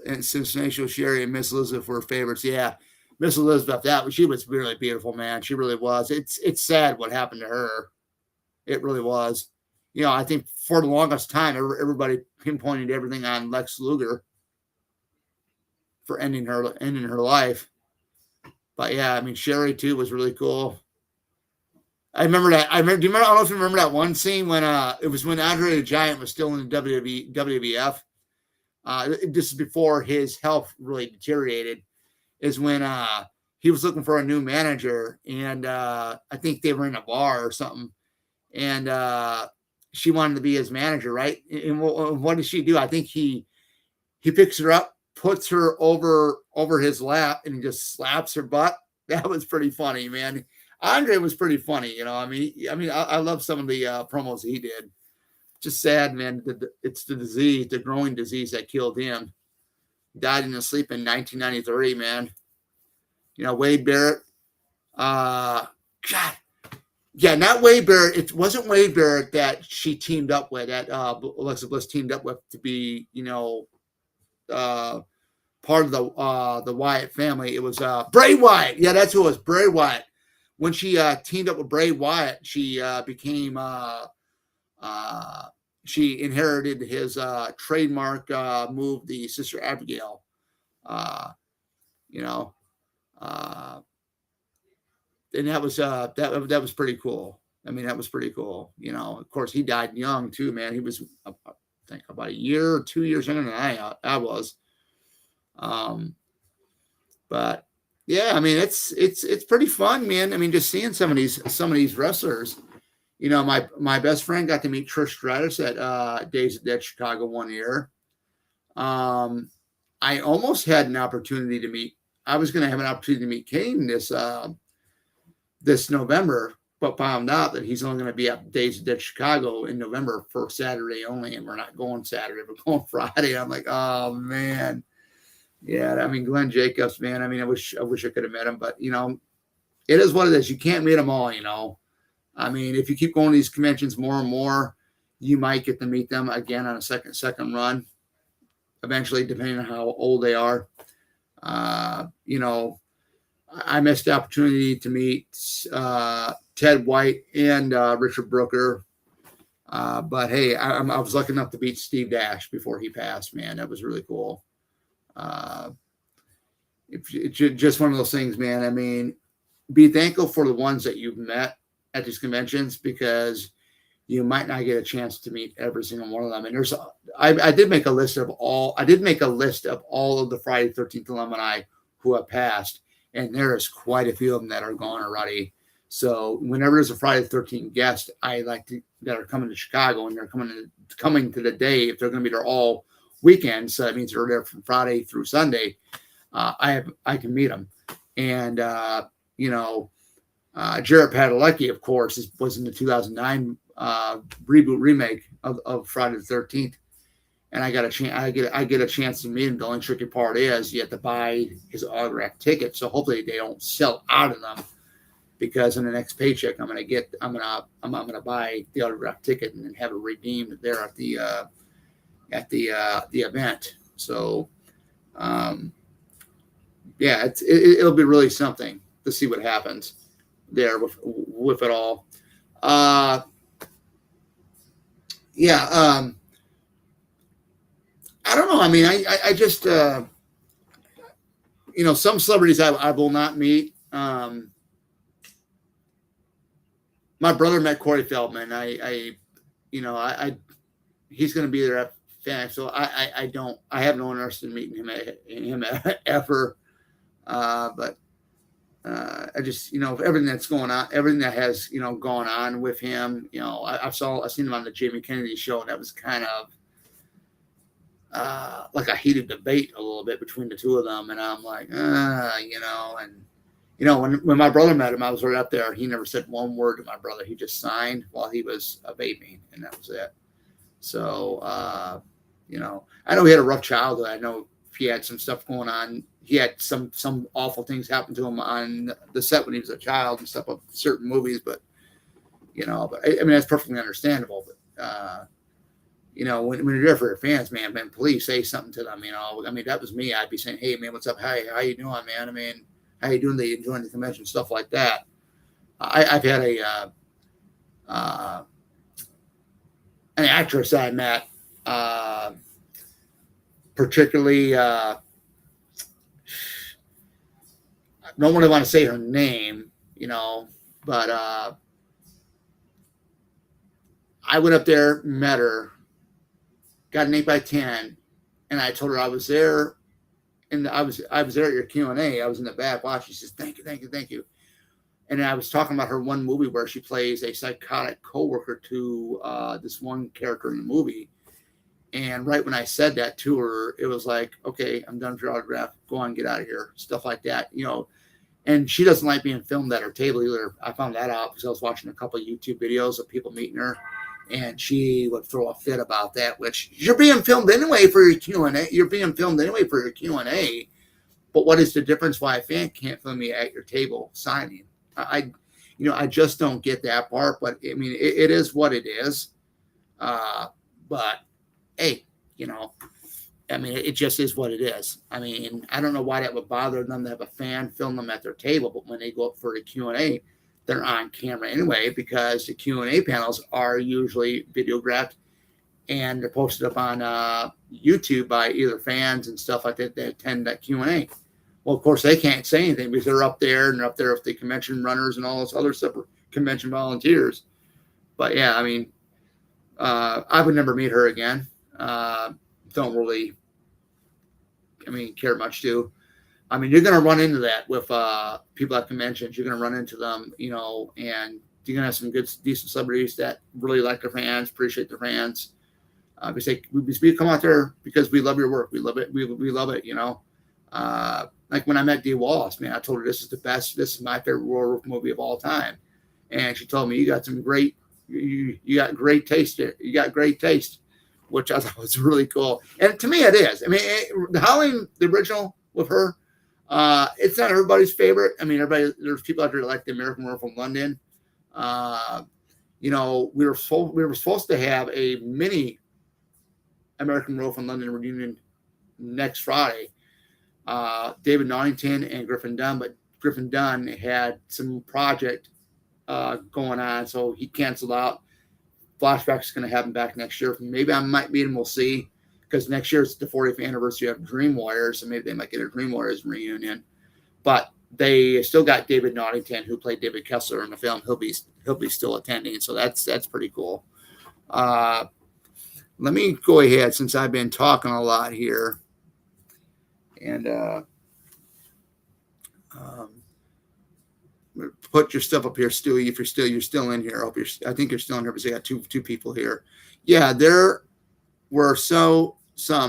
and Sensational Sherry and Miss Elizabeth were favorites. Yeah. Miss Elizabeth, she was really beautiful, man. She really was. It's sad what happened to her. It really was. I think for the longest time, everybody pinpointed everything on Lex Luger for ending her life. But yeah, I mean, Sherry too was really cool. I remember that. I don't know if you remember that one scene when it was when Andre the Giant was still in the WWF. This is before his health really deteriorated. Is when he was looking for a new manager, and I think they were in a bar or something, and she wanted to be his manager, right? And what does she do? I think he picks her up, puts her over his lap, and he just slaps her butt. That was pretty funny, man. Andre was pretty funny, I mean, I love some of the promos he did. Just sad, man. It's the disease, the growing disease that killed him. Died in his sleep in 1993, man. Wade Barrett. God, yeah, not Wade Barrett. It wasn't Wade Barrett that she teamed up with, that Alexa Bliss teamed up with to be, part of the Wyatt family. It was Bray Wyatt. Yeah, that's who it was, Bray Wyatt. When she teamed up with Bray Wyatt, she became she inherited his trademark move, the Sister Abigail. You know, and that was that was pretty cool. I mean, that was pretty cool. Of course, he died young too, man. He was, I think, about a year or 2 years younger than I was. But yeah, I mean, it's pretty fun, man. I mean, just seeing some of these wrestlers. My best friend got to meet Trish Stratus at Days of Dead Chicago one year. I almost had an opportunity to meet. I was going to have an opportunity to meet Kane this November, but found out that he's only going to be at Days of Dead Chicago in November for Saturday only, and we're not going Saturday, we're going Friday. I'm like, oh man, yeah. I mean, Glenn Jacobs, man. I mean, I wish I could have met him, but it is what it is. You can't meet them all, I mean, if you keep going to these conventions more and more, you might get to meet them again on a second run, eventually, depending on how old they are. I missed the opportunity to meet Ted White and Richard Brooker. But hey, I was lucky enough to meet Steve Dash before he passed, man. That was really cool. It's just one of those things, man. I mean, be thankful for the ones that you've met at these conventions, because you might not get a chance to meet every single one of them. And I did make a list of all of the Friday 13th alumni who have passed, and there is quite a few of them that are gone already. So whenever there's a Friday 13th guest, that are coming to Chicago, and they're coming to the day, if they're going to be there all weekend, so that means they're there from Friday through Sunday, I can meet them. And Jarrett Padalecki, of course, was in the 2009 reboot remake of Friday the 13th, and I get a chance to meet him. The only tricky part is you have to buy his autographed ticket, so hopefully they don't sell out of them, because in the next paycheck I'm gonna buy the autographed ticket and then have it redeemed there at the event. So yeah, it'll be really something to see what happens there with it all. Yeah. I don't know. I mean, I just, some celebrities I will not meet. My brother met Corey Feldman. He's going to be there at FANX, so I have no interest in meeting him ever. But I just, everything that's going on, everything that has, gone on with him, I've seen him on the Jamie Kennedy show, and that was kind of like a heated debate a little bit between the two of them. And I'm like, when my brother met him, I was right up there. He never said one word to my brother. He just signed while he was vaping, and that was it. So, I know he had a rough childhood. I know he had some stuff going on. He had some awful things happen to him on the set when he was a child and stuff of certain movies, but I mean, that's perfectly understandable. But when you're there for your fans, man, please say something to them. I mean, that was me. I'd be saying, hey man, what's up? Hey, how you doing, man? I mean, how you doing? They enjoying the convention, stuff like that. I've had an actress I met, particularly. I don't really want to say her name, but I went up there, met her, got an 8x10, and I told her I was there, and I was there at your Q&A. I was in the back watching. She says, "Thank you, thank you, thank you." And I was talking about her one movie where she plays a psychotic coworker to this one character in the movie. And right when I said that to her, it was like, "Okay, I'm done with your autograph. Go on, get out of here." Stuff like that, And she doesn't like being filmed at her table either. I found that out because I was watching a couple of YouTube videos of people meeting her, and she would throw a fit about that. Which, you're being filmed anyway for your Q&A. You're being filmed anyway for your Q&A. But what is the difference why a fan can't film me at your table signing? I just don't get that part. But I mean, it is what it is. But hey, I mean, it just is what it is. I mean, I don't know why that would bother them to have a fan film them at their table, but when they go up for the Q&A, they're on camera anyway, because the Q&A panels are usually videographed and they're posted up on YouTube by either fans and stuff like that that attend that Q&A. Well, of course, they can't say anything because they're up there, and they're up there with the convention runners and all those other separate convention volunteers. But yeah, I mean, I would never meet her again. Don't really, care much to. I mean, you're going to run into that with people at conventions. You're going to run into them, and you're going to have some good, decent celebrities that really like their fans, appreciate their fans. We come out there because we love your work. We love it. We love it, like when I met Dee Wallace, man, I told her this is the best. This is my favorite werewolf movie of all time. And she told me, you got great taste. You got great taste, which I thought was really cool. And to me, it is. I mean, the Halloween, the original with her, it's not everybody's favorite. I mean, there's people out there that like the American Werewolf from London. We were supposed to have a mini American Werewolf from London reunion next Friday. David Nottington and Griffin Dunn, but Griffin Dunn had some project going on, so he canceled out. Flashback's going to happen back next year. Maybe I might meet him. We'll see, because next year it's the 40th anniversary of Dream Warriors, so maybe they might get a Dream Warriors reunion. But they still got David Nottington, who played David Kessler in the film. He'll be still attending, so that's pretty cool. Let me go ahead, since I've been talking a lot here, and put your stuff up here, Stewie. If you're still in here, I think you're still in here, because I got two people here. Yeah, there were some.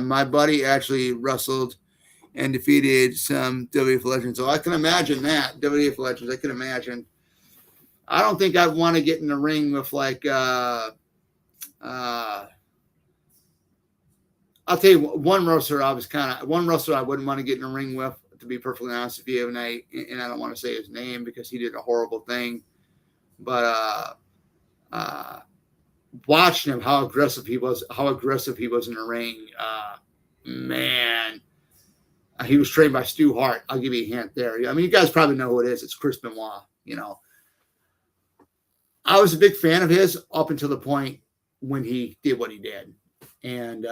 My buddy actually wrestled and defeated some WWF Legends. So I can imagine that. WWF Legends, I can imagine. I don't think I'd want to get in the ring with I'll tell you one wrestler I wouldn't want to get in the ring with, to be perfectly honest with you, and I don't want to say his name because he did a horrible thing, but watching him, how aggressive he was in the ring, man, he was trained by Stu Hart. I'll give you a hint there. I mean, you guys probably know who it is. It's Chris Benoit. I was a big fan of his up until the point when he did what he did, and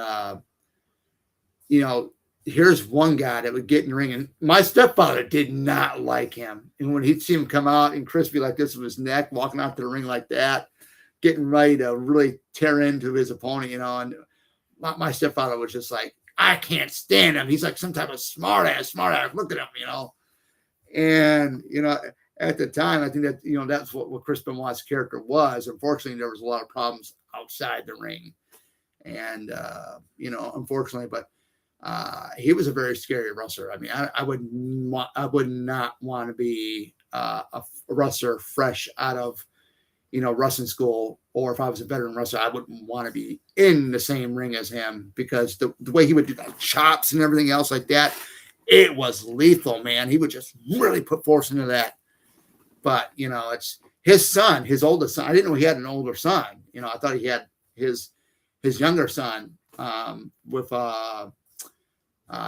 here's one guy that would get in the ring, and my stepfather did not like him. And when he'd see him come out and Chris be like this with his neck, walking out to the ring like that, getting ready to really tear into his opponent, and my stepfather was just like, I can't stand him. He's like some type of smart ass. Look at him, And, at the time, I think that, that's what Chris Benoit's character was. Unfortunately, there was a lot of problems outside the ring. And, unfortunately, but he was a very scary wrestler. I mean, I would not want to be a wrestler fresh out of, wrestling school, or if I was a veteran wrestler, I wouldn't want to be in the same ring as him, because the way he would do like chops and everything else like that, it was lethal, man. He would just really put force into that. But, it's his son, his oldest son. I didn't know he had an older son. I thought he had his younger son with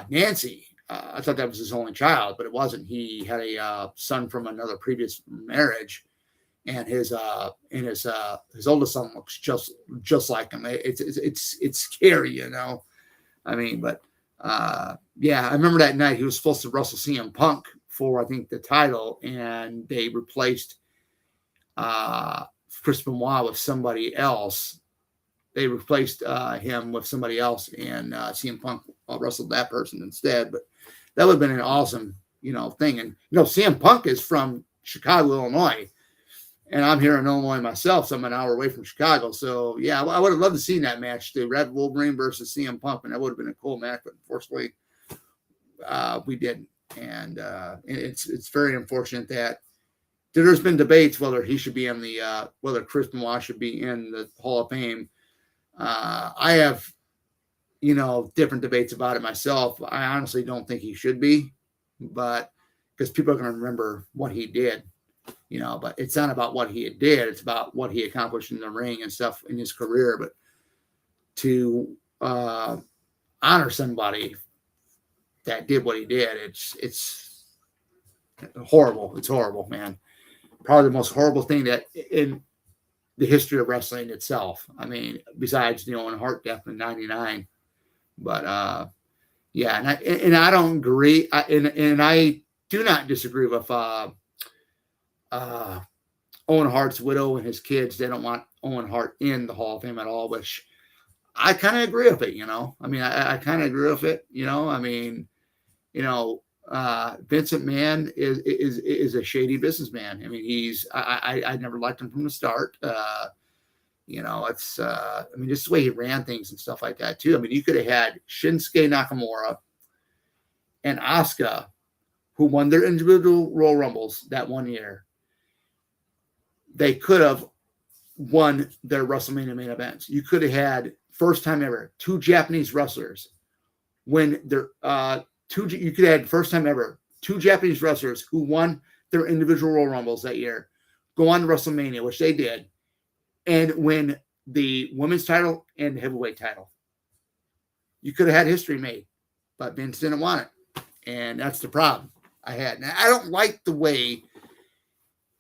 Nancy. I thought that was his only child, but it wasn't. He had a son from another previous marriage, and his oldest son looks just like him. It's scary, you know. I mean, but yeah, I remember that night he was supposed to wrestle CM Punk for, I think, the title, and they replaced Chris Benoit with somebody else. They replaced him with somebody else, and CM Punk wrestled that person instead. But that would have been an awesome, you know, thing. And you know, CM Punk is from Chicago, Illinois, and I'm here in Illinois myself, so I'm an hour away from Chicago. So yeah, I would have loved to see that match, the Red Wolverine versus CM Punk, and that would have been a cool match. But unfortunately, we didn't, and it's very unfortunate that there's been debates whether he should be in the whether Chris Benoit should be in the Hall of Fame. I have, you know, different debates about it myself. I honestly don't think he should be, but because people are going to remember what he did, you know, but it's not about what he did. It's about what he accomplished in the ring and stuff in his career. But to honor somebody that did what he did, it's horrible. It's horrible, man. Probably the most horrible thing that in the history of wrestling itself. I mean, besides the Owen Hart death in '99, but yeah, and I don't agree, and I do not disagree with Owen Hart's widow and his kids. They don't want Owen Hart in the Hall of Fame at all, which I kind of agree with it. You know, I mean, I kind of agree with it. You know, I mean, you know, Vince McMahon is a shady businessman. I mean, I never liked him from the start. You know, it's I mean, just the way he ran things and stuff like that too. I mean, you could have had Shinsuke Nakamura and Asuka, who won their individual Royal Rumbles that one year. They could have won their WrestleMania main events. You could have had, first time ever, 2 Japanese wrestlers win their you could have had, first time ever, 2 Japanese wrestlers who won their individual Royal Rumbles that year go on to WrestleMania, which they did, and win the women's title and the heavyweight title. You could have had history made, but Vince didn't want it, and that's the problem I had. Now, I don't like the way,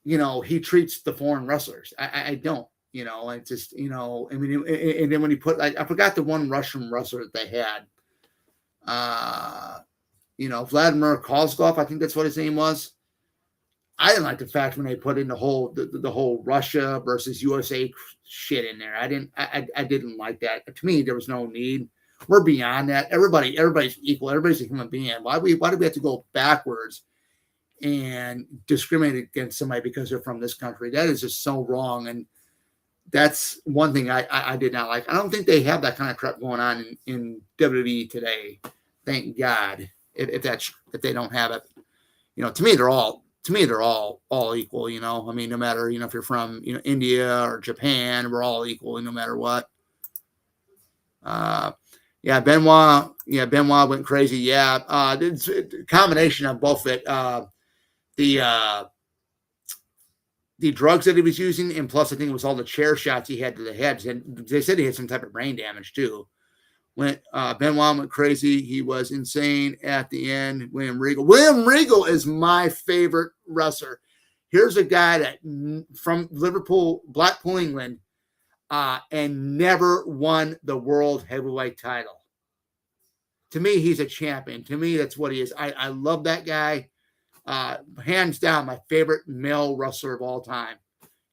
you know, he treats the foreign wrestlers. I don't, you know, it's just, you know, I mean, and then when he put, like, I forgot the one Russian wrestler that they had. You know, Vladimir Kozlov, I think that's what his name was. I didn't like the fact when they put in the whole Russia versus USA shit in there. I didn't like that. To me, there was no need. We're beyond that. Everybody's equal. Everybody's a human being. Why do we have to go backwards and discriminate against somebody because they're from this country? That is just so wrong. And that's one thing I did not like. I don't think they have that kind of crap going on in WWE today. Thank God. If they don't have it, you know, to me they're all equal. You know, I mean, no matter, you know, if you're from, you know, India or Japan, we're all equal no matter what. Yeah, Benoit went crazy. Yeah, it's a combination of both it. The drugs that he was using, and plus I think it was all the chair shots he had to the head. And they said he had some type of brain damage too. When Benoit went crazy, he was insane at the end. William Regal is my favorite wrestler. Here's a guy that from Liverpool, Blackpool, England, and never won the world heavyweight title. To me, he's a champion. To me, that's what he is. I love that guy. Hands down, my favorite male wrestler of all time.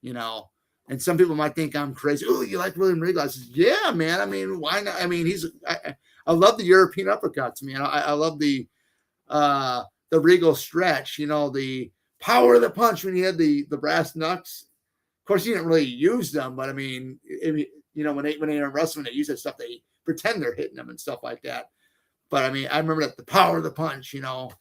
You know, and some people might think I'm crazy. Oh, you like William Regal? I said, yeah, man. I mean, why not? I mean, I love the European uppercuts, man. I love the Regal stretch. You know, the power of the punch when he had the brass knucks. Of course, he didn't really use them, but I mean, you know, when they're wrestling, they use that stuff. They pretend they're hitting them and stuff like that. But I mean, I remember that the power of the punch. You know,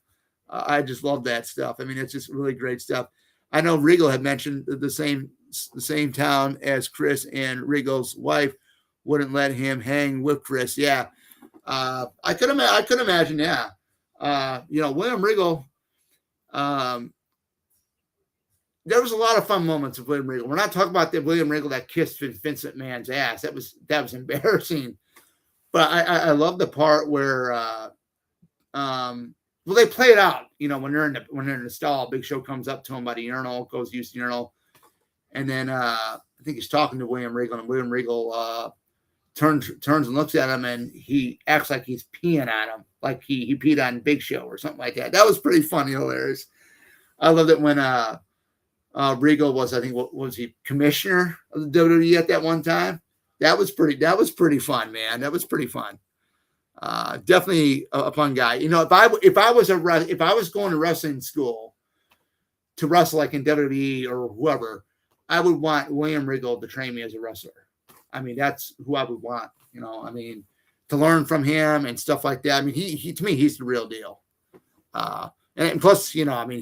I just love that stuff. I mean, it's just really great stuff. I know Regal had mentioned the same town as Chris, and Regal's wife wouldn't let him hang with Chris. Yeah, I could imagine. Yeah, you know, William Regal. There was a lot of fun moments with William Regal. We're not talking about the William Regal that kissed Vince McMahon's ass. That was embarrassing. But I love the part where Well, they play it out, when they're in the stall. Big Show comes up to him by the urinal, goes to use the urinal, and then I think he's talking to William Regal, and William Regal turns and looks at him, and he acts like he's peeing on him, like he peed on Big Show or something like that. That was pretty funny, hilarious. I loved it when Regal was, I think, what was he, commissioner of the WWE at that one time? That was pretty fun, man. That was pretty fun. Definitely a fun guy. If I was going to wrestling school to wrestle like in WWE or whoever, I would want William Regal to train me as a wrestler. I mean, that's who I would want. To learn from him and stuff like that. I mean, he to me, he's the real deal. And plus, he knows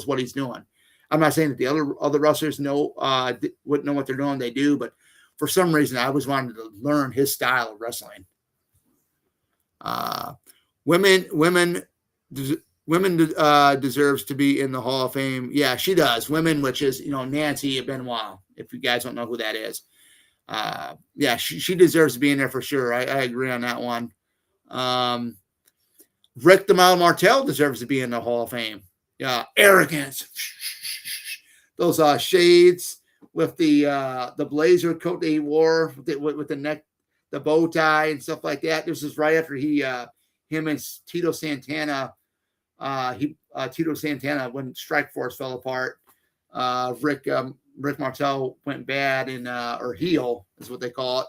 what he's doing. I'm not saying that the other wrestlers wouldn't know what they're doing. They do, but for some reason, I always wanted to learn his style of wrestling. Women deserves to be in the Hall of Fame. Yeah, she does. Women, which is Nancy Benoit. If you guys don't know who that is, yeah, she deserves to be in there for sure. I agree on that one. Rick the Model Martel deserves to be in the Hall of Fame. Yeah, arrogance. Those shades with the blazer coat that he wore with the neck, the bow tie and stuff like that. This is right after him and Tito Santana. Tito Santana, when Strikeforce fell apart, Rick Martel went bad or heel is what they call it,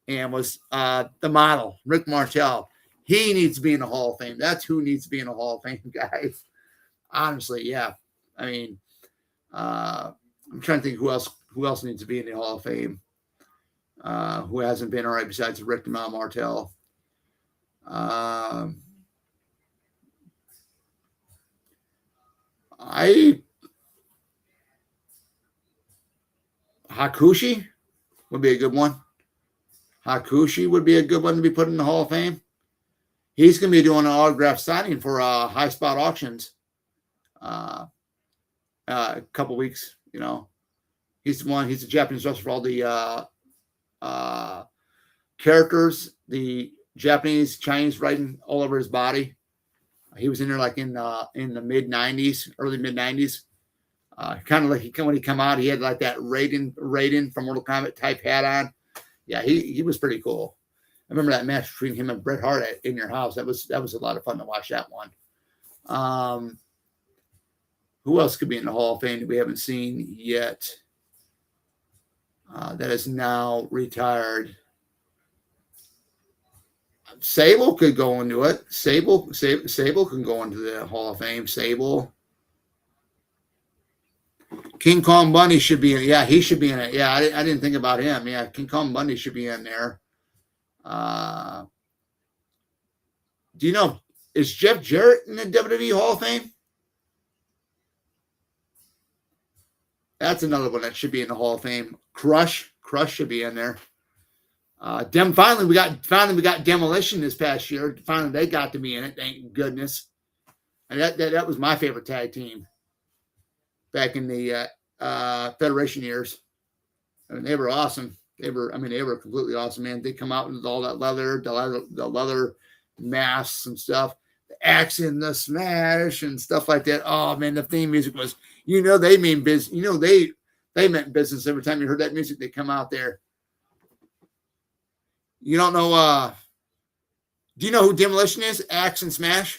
and was the model. Rick Martel. He needs to be in the Hall of Fame. That's who needs to be in the Hall of Fame, guys. Honestly, yeah. I mean, I'm trying to think who else needs to be in the Hall of Fame. Who hasn't been all right besides Rick the Model Martel. Hakushi would be a good one. Hakushi would be a good one to be put in the Hall of Fame. He's going to be doing an autograph signing for High Spot Auctions a couple weeks. He's a Japanese wrestler for all the characters, the Japanese, Chinese writing all over his body. He was in there like in the mid 90s, early mid 90s. Kind of like when he come out, he had like that Raiden from Mortal Kombat type hat on. Yeah, he was pretty cool. I remember that match between him and Bret Hart in your house. That was a lot of fun to watch that one. Who else could be in the Hall of Fame that we haven't seen yet? That is now retired. Sable could go into it. Sable can go into the Hall of Fame. Sable. King Kong Bundy should be in. Yeah, he should be in it. Yeah, I didn't think about him. Yeah, King Kong Bundy should be in there. Do you know, is Jeff Jarrett in the WWE Hall of Fame? That's another one that should be in the Hall of Fame. Crush should be in there. Finally we got Demolition this past year. Finally they got to be in it. Thank goodness. And that was my favorite tag team back in the Federation years. I mean, they were awesome. They were completely awesome, man. They come out with all that the leather masks and stuff, the axe and the smash and stuff like that. Oh man, the theme music was, they mean business. They meant business every time you heard that music. They come out there. You don't know? Do you know who Demolition is? Axe and Smash.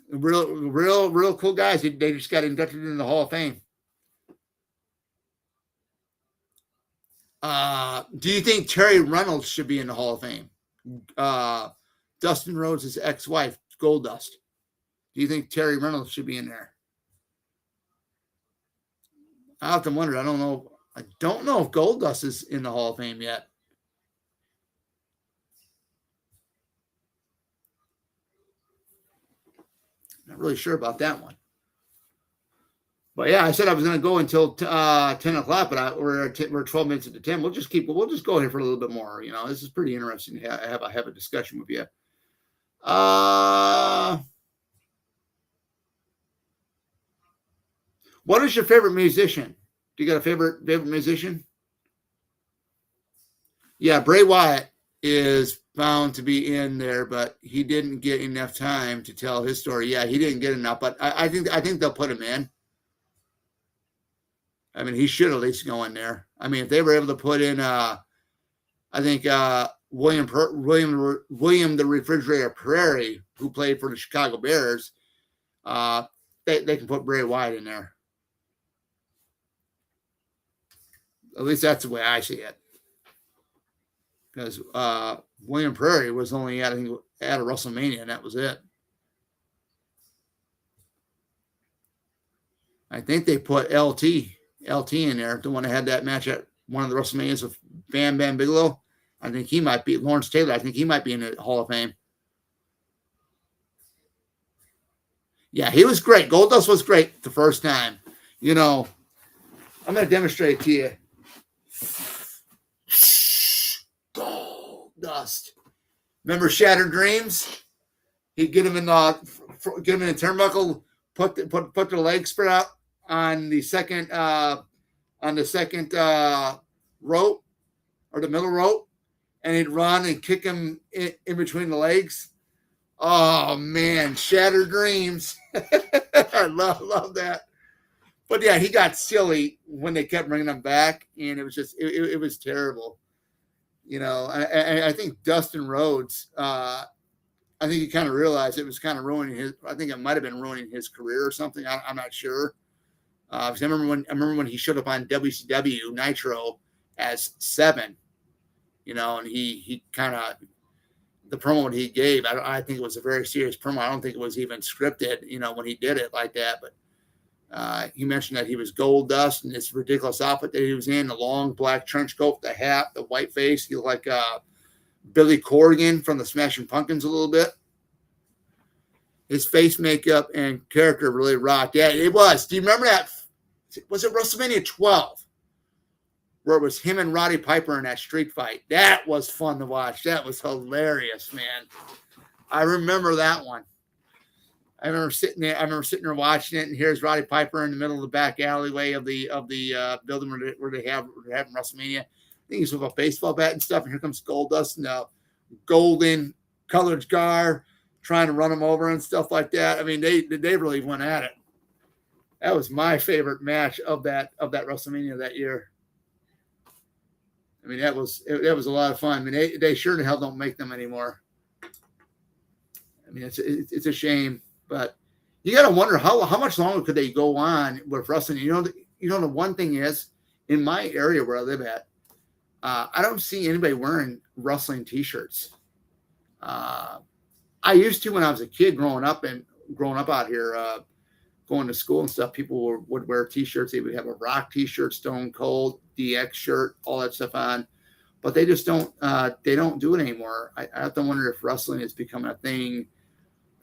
Real cool guys. They just got inducted into the Hall of Fame. Do you think Terry Reynolds should be in the Hall of Fame? Dustin Rhodes' ex-wife, Goldust. Do you think Terry Reynolds should be in there? I have to wonder. I don't know. I don't know if Goldust is in the Hall of Fame yet. Not really sure about that one. But yeah, I said I was going to go until 10 o'clock, but we're 12 minutes into 10. We'll just go here for a little bit more. This is pretty interesting to have a discussion with you. What is your favorite musician? Do you got a favorite musician? Yeah, Bray Wyatt is found to be in there, but he didn't get enough time to tell his story. Yeah, he didn't get enough, but I think they'll put him in. I mean, he should at least go in there. I mean, if they were able to put in, I think William the Refrigerator Prairie, who played for the Chicago Bears, they can put Bray Wyatt in there. At least that's the way I see it. Because William Prairie was only at a WrestleMania, and that was it. I think they put LT in there, the one that had that match at one of the WrestleManias with Bam Bam Bigelow. I think he might be Lawrence Taylor. I think he might be in the Hall of Fame. Yeah, he was great. Goldust was great the first time. You know, I'm going to demonstrate to you. Goldust. Remember Shattered Dreams? He'd get him in the turnbuckle, put the leg spread out on the second rope or the middle rope, and he'd run and kick him in between the legs. Oh man, Shattered Dreams. I love that. But yeah, he got silly when they kept bringing him back, and it was just it was terrible. You know, I think Dustin Rhodes. I think he kind of realized it was kind of ruining his. I think it might have been ruining his career or something. I'm not sure. Because I remember when he showed up on WCW Nitro as 7, you know, and he kind of the promo that he gave. I think it was a very serious promo. I don't think it was even scripted, you know, when he did it like that. But he mentioned that he was Goldust and this ridiculous outfit that he was in, the long black trench coat, the hat, the white face. He looked like Billy Corgan from the Smashing Pumpkins a little bit. His face makeup and character really rocked. Yeah, it was. Do you remember that? Was it WrestleMania 12? Where it was him and Roddy Piper in that street fight. That was fun to watch. That was hilarious, man. I remember that one. I remember sitting there watching it, and here's Roddy Piper in the middle of the back alleyway of the building where they're having WrestleMania. I think he's with a baseball bat and stuff, and here comes Goldust in a golden colored scar, trying to run him over and stuff like that. I mean, they really went at it. That was my favorite match of that WrestleMania that year. I mean, that was a lot of fun. I mean, they sure the hell don't make them anymore. I mean, it's a shame, but you got to wonder how much longer could they go on with wrestling. You know, the one thing is, in my area where I live at, I don't see anybody wearing wrestling T-shirts. I used to when I was a kid growing up out here, going to school and stuff. People would wear T-shirts. They would have a Rock T-shirt, Stone Cold, DX shirt, all that stuff on. But they just don't. They don't do it anymore. I have to wonder if wrestling is becoming a thing.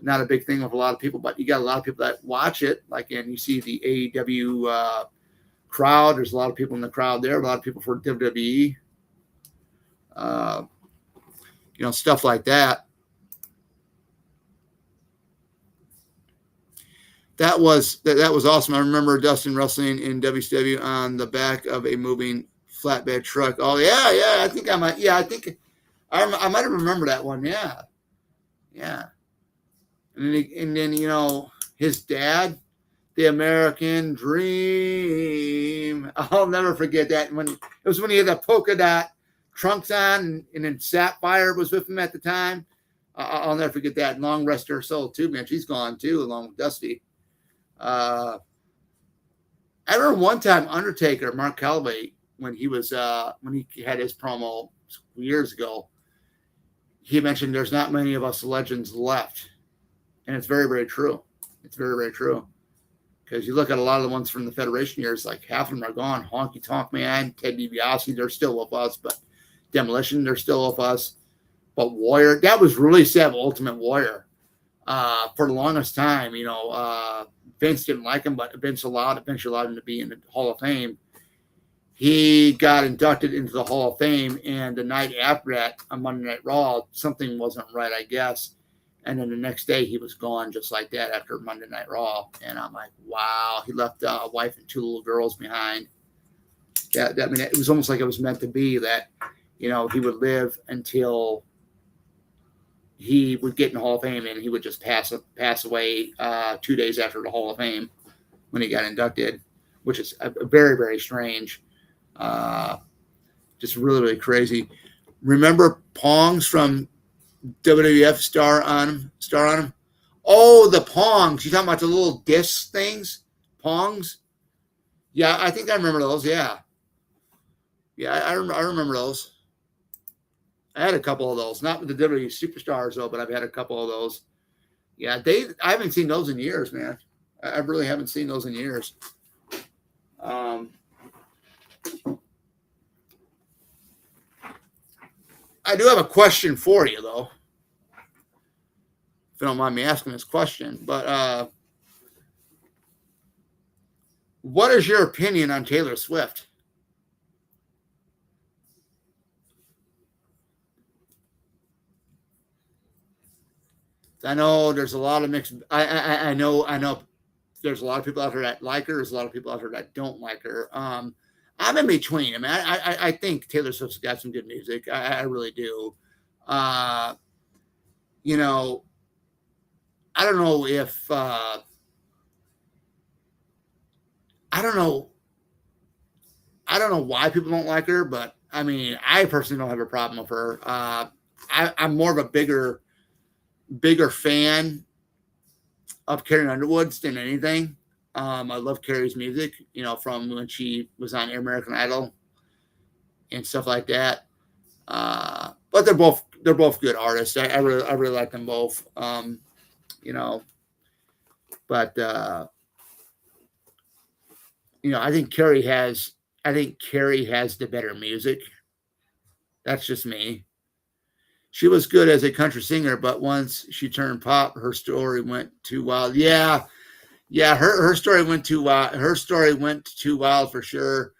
Not a big thing with a lot of people, but you got a lot of people that watch it. Like, and you see the AEW crowd. There's a lot of people in the crowd there. A lot of people for WWE. You know, stuff like that. That was awesome. I remember Dustin wrestling in WCW on the back of a moving flatbed truck. Oh yeah. I think I might. Yeah, I think I might have remembered that one. Yeah. And then you know his dad, the American Dream. I'll never forget that. When he had the polka dot trunks on, and then Sapphire was with him at the time. I'll never forget that. And long rest her soul too, man. She's gone too, along with Dusty. I remember one time Undertaker, Mark Calaway, when he had his promo years ago, he mentioned there's not many of us legends left. And it's very, very true. It's very, very true. Because you look at a lot of the ones from the Federation years, like half of them are gone. Honky Tonk Man, Ted DiBiase, they're still with us. But Demolition, they're still with us. But Warrior, that was really sad, Ultimate Warrior. For the longest time, you know, Vince didn't like him, but Vince eventually allowed him to be in the Hall of Fame. He got inducted into the Hall of Fame, and the night after that, on Monday Night Raw, something wasn't right, I guess. And then the next day, he was gone just like that after Monday Night Raw. And I'm like, wow, he left a wife and 2 little girls behind. I mean, it was almost like it was meant to be that, you know, he would live until he would get in the Hall of Fame and he would just pass away 2 days after the Hall of Fame when he got inducted, which is very, very strange. Just really, really crazy. Remember Pongs from WWF Star on him? Oh, the Pongs. You talking about the little disc things? Pongs? Yeah, I think I remember those. Yeah. Yeah, I remember those. I had a couple of those. Not with the WWE Superstars, though, but I've had a couple of those. Yeah, I haven't seen those in years, man. I really haven't seen those in years. I do have a question for you, though. If you don't mind me asking this question. But what is your opinion on Taylor Swift? I know there's a lot of mixed. I know there's a lot of people out there that like her. There's a lot of people out there that don't like her. I'm in between. I mean, I think Taylor Swift's got some good music. I really do. You know, I don't know if I don't know. I don't know why people don't like her, but I mean, I personally don't have a problem with her. I'm more of a bigger fan of Carrie Underwood's than anything. I love Carrie's music, you know, from when she was on American Idol and stuff like that. But they're both good artists. I really like them both. You know, but you know, I think Carrie has the better music. That's just me. She was good as a country singer, but once she turned pop, her story went too wild. Yeah, her story went too wild. Her story went too wild for sure.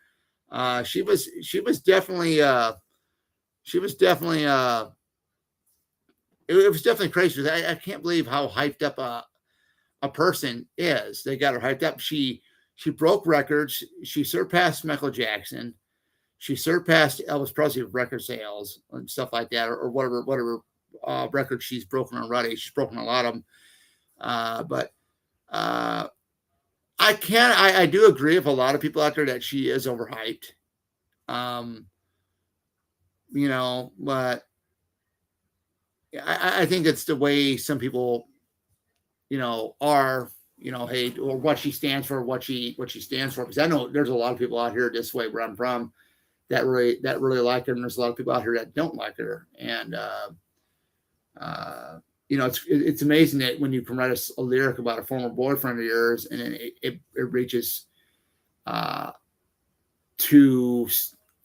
She was definitely it was definitely crazy. I can't believe how hyped up a person is. They got her hyped up. She broke records. She surpassed Michael Jackson. She surpassed Elvis Presley with record sales and stuff like that, or whatever records she's broken already. She's broken a lot of them. But I do agree with a lot of people out there that she is overhyped. You know, but I think it's the way some people, you know, are, you know, hey, or what she stands for, what she stands for. Because I know there's a lot of people out here this way where I'm from that really like her, and there's a lot of people out here that don't like her. And you know, it's amazing that when you can write a lyric about a former boyfriend of yours, and then it reaches to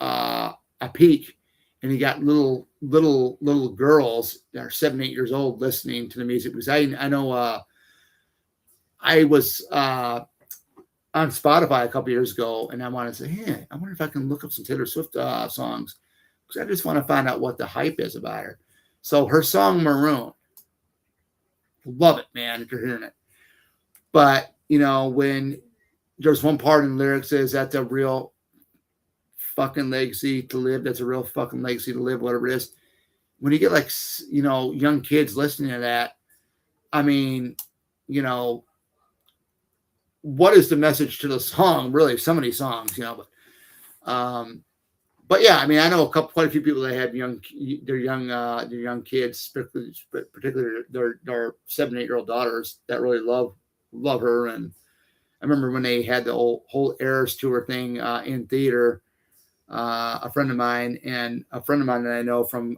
a peak, and you got little girls that are 7, 8 years old listening to the music. Because I know I was on Spotify a couple years ago, and I wanted to say, hey, I wonder if I can look up some Taylor Swift songs, because I just want to find out what the hype is about her. So her song Maroon, love it, man, if you're hearing it. But, you know, when there's one part in the lyrics says that's a real fucking legacy to live, that's a real fucking legacy to live, whatever it is. When you get, like, you know, young kids listening to that, I mean, you know, what is the message to the song? Really, some of these songs, you know, but yeah, I mean, I know quite a few people that have young kids, particularly their 7, 8 year old daughters that really love her. And I remember when they had the whole Eras tour thing in theater. A friend of mine that I know from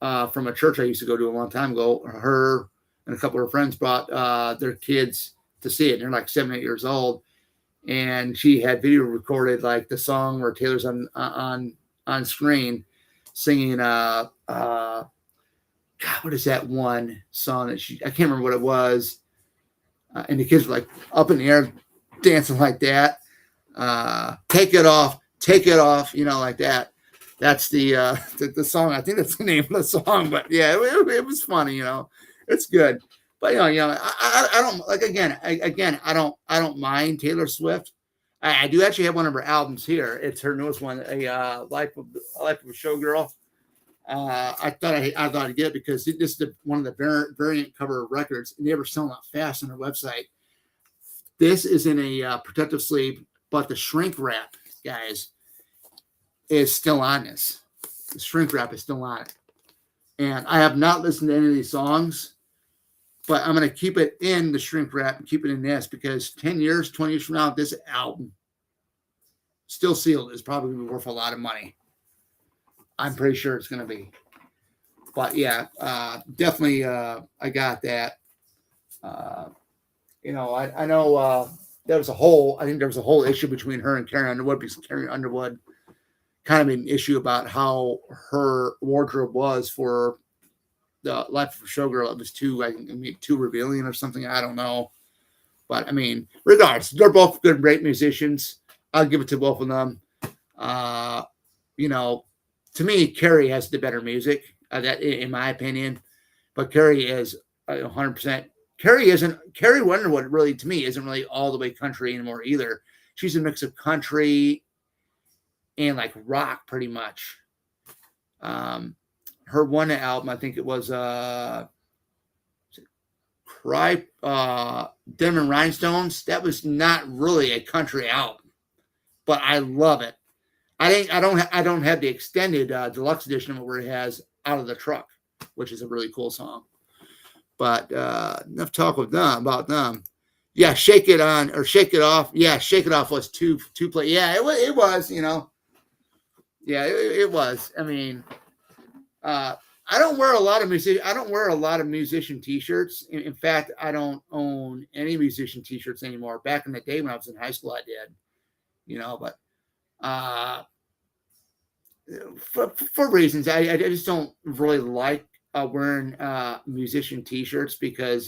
a church I used to go to a long time ago, her and a couple of her friends brought their kids to see it. And they're like 7, 8 years old. And she had video recorded, like the song where Taylor's on screen singing God, what is that one song that I can't remember what it was. And the kids were like up in the air dancing like that. Take it off, you know, like that. That's the song. I think that's the name of the song. But yeah, it was funny, you know. It's good. But you know, I don't like, again, I don't mind Taylor Swift. I do actually have one of her albums here. It's her newest one, Life of a Showgirl. I thought I'd get it because this is one of the variant cover records, and they were selling out fast on their website. This is in a protective sleeve, but the shrink wrap, guys, is still on this. The shrink wrap is still on it. And I have not listened to any of these songs, but I'm going to keep it in the shrink wrap and keep it in this because 10 years, 20 years from now, this album, still sealed, is probably going to be worth a lot of money. I'm pretty sure it's going to be. But yeah, definitely I got that. I know there was a whole issue between her and Carrie Underwood because Carrie Underwood kind of an issue about how her wardrobe was for the Life of a Showgirl. It was too revealing or something. I don't know. But I mean, regardless, they're both good, great musicians. I'll give it to both of them. To me, Carrie has the better music, that in my opinion. But Carrie is 100%. Carrie Underwood really, to me, isn't really all the way country anymore either. She's a mix of country and like rock, pretty much. Her one album, I think it was Denver Rhinestones. That was not really a country album, but I love it. I don't have the extended deluxe edition of it where it has Out of the Truck, which is a really cool song. But enough talk about them. Yeah, Shake It On or Shake It Off. Yeah, Shake It Off was two play. Yeah, it was. Yeah, it was. I mean, I don't wear a lot of musician T-shirts. In fact, I don't own any musician T-shirts anymore. Back in the day when I was in high school, I did. But for reasons I just don't really like wearing musician T-shirts because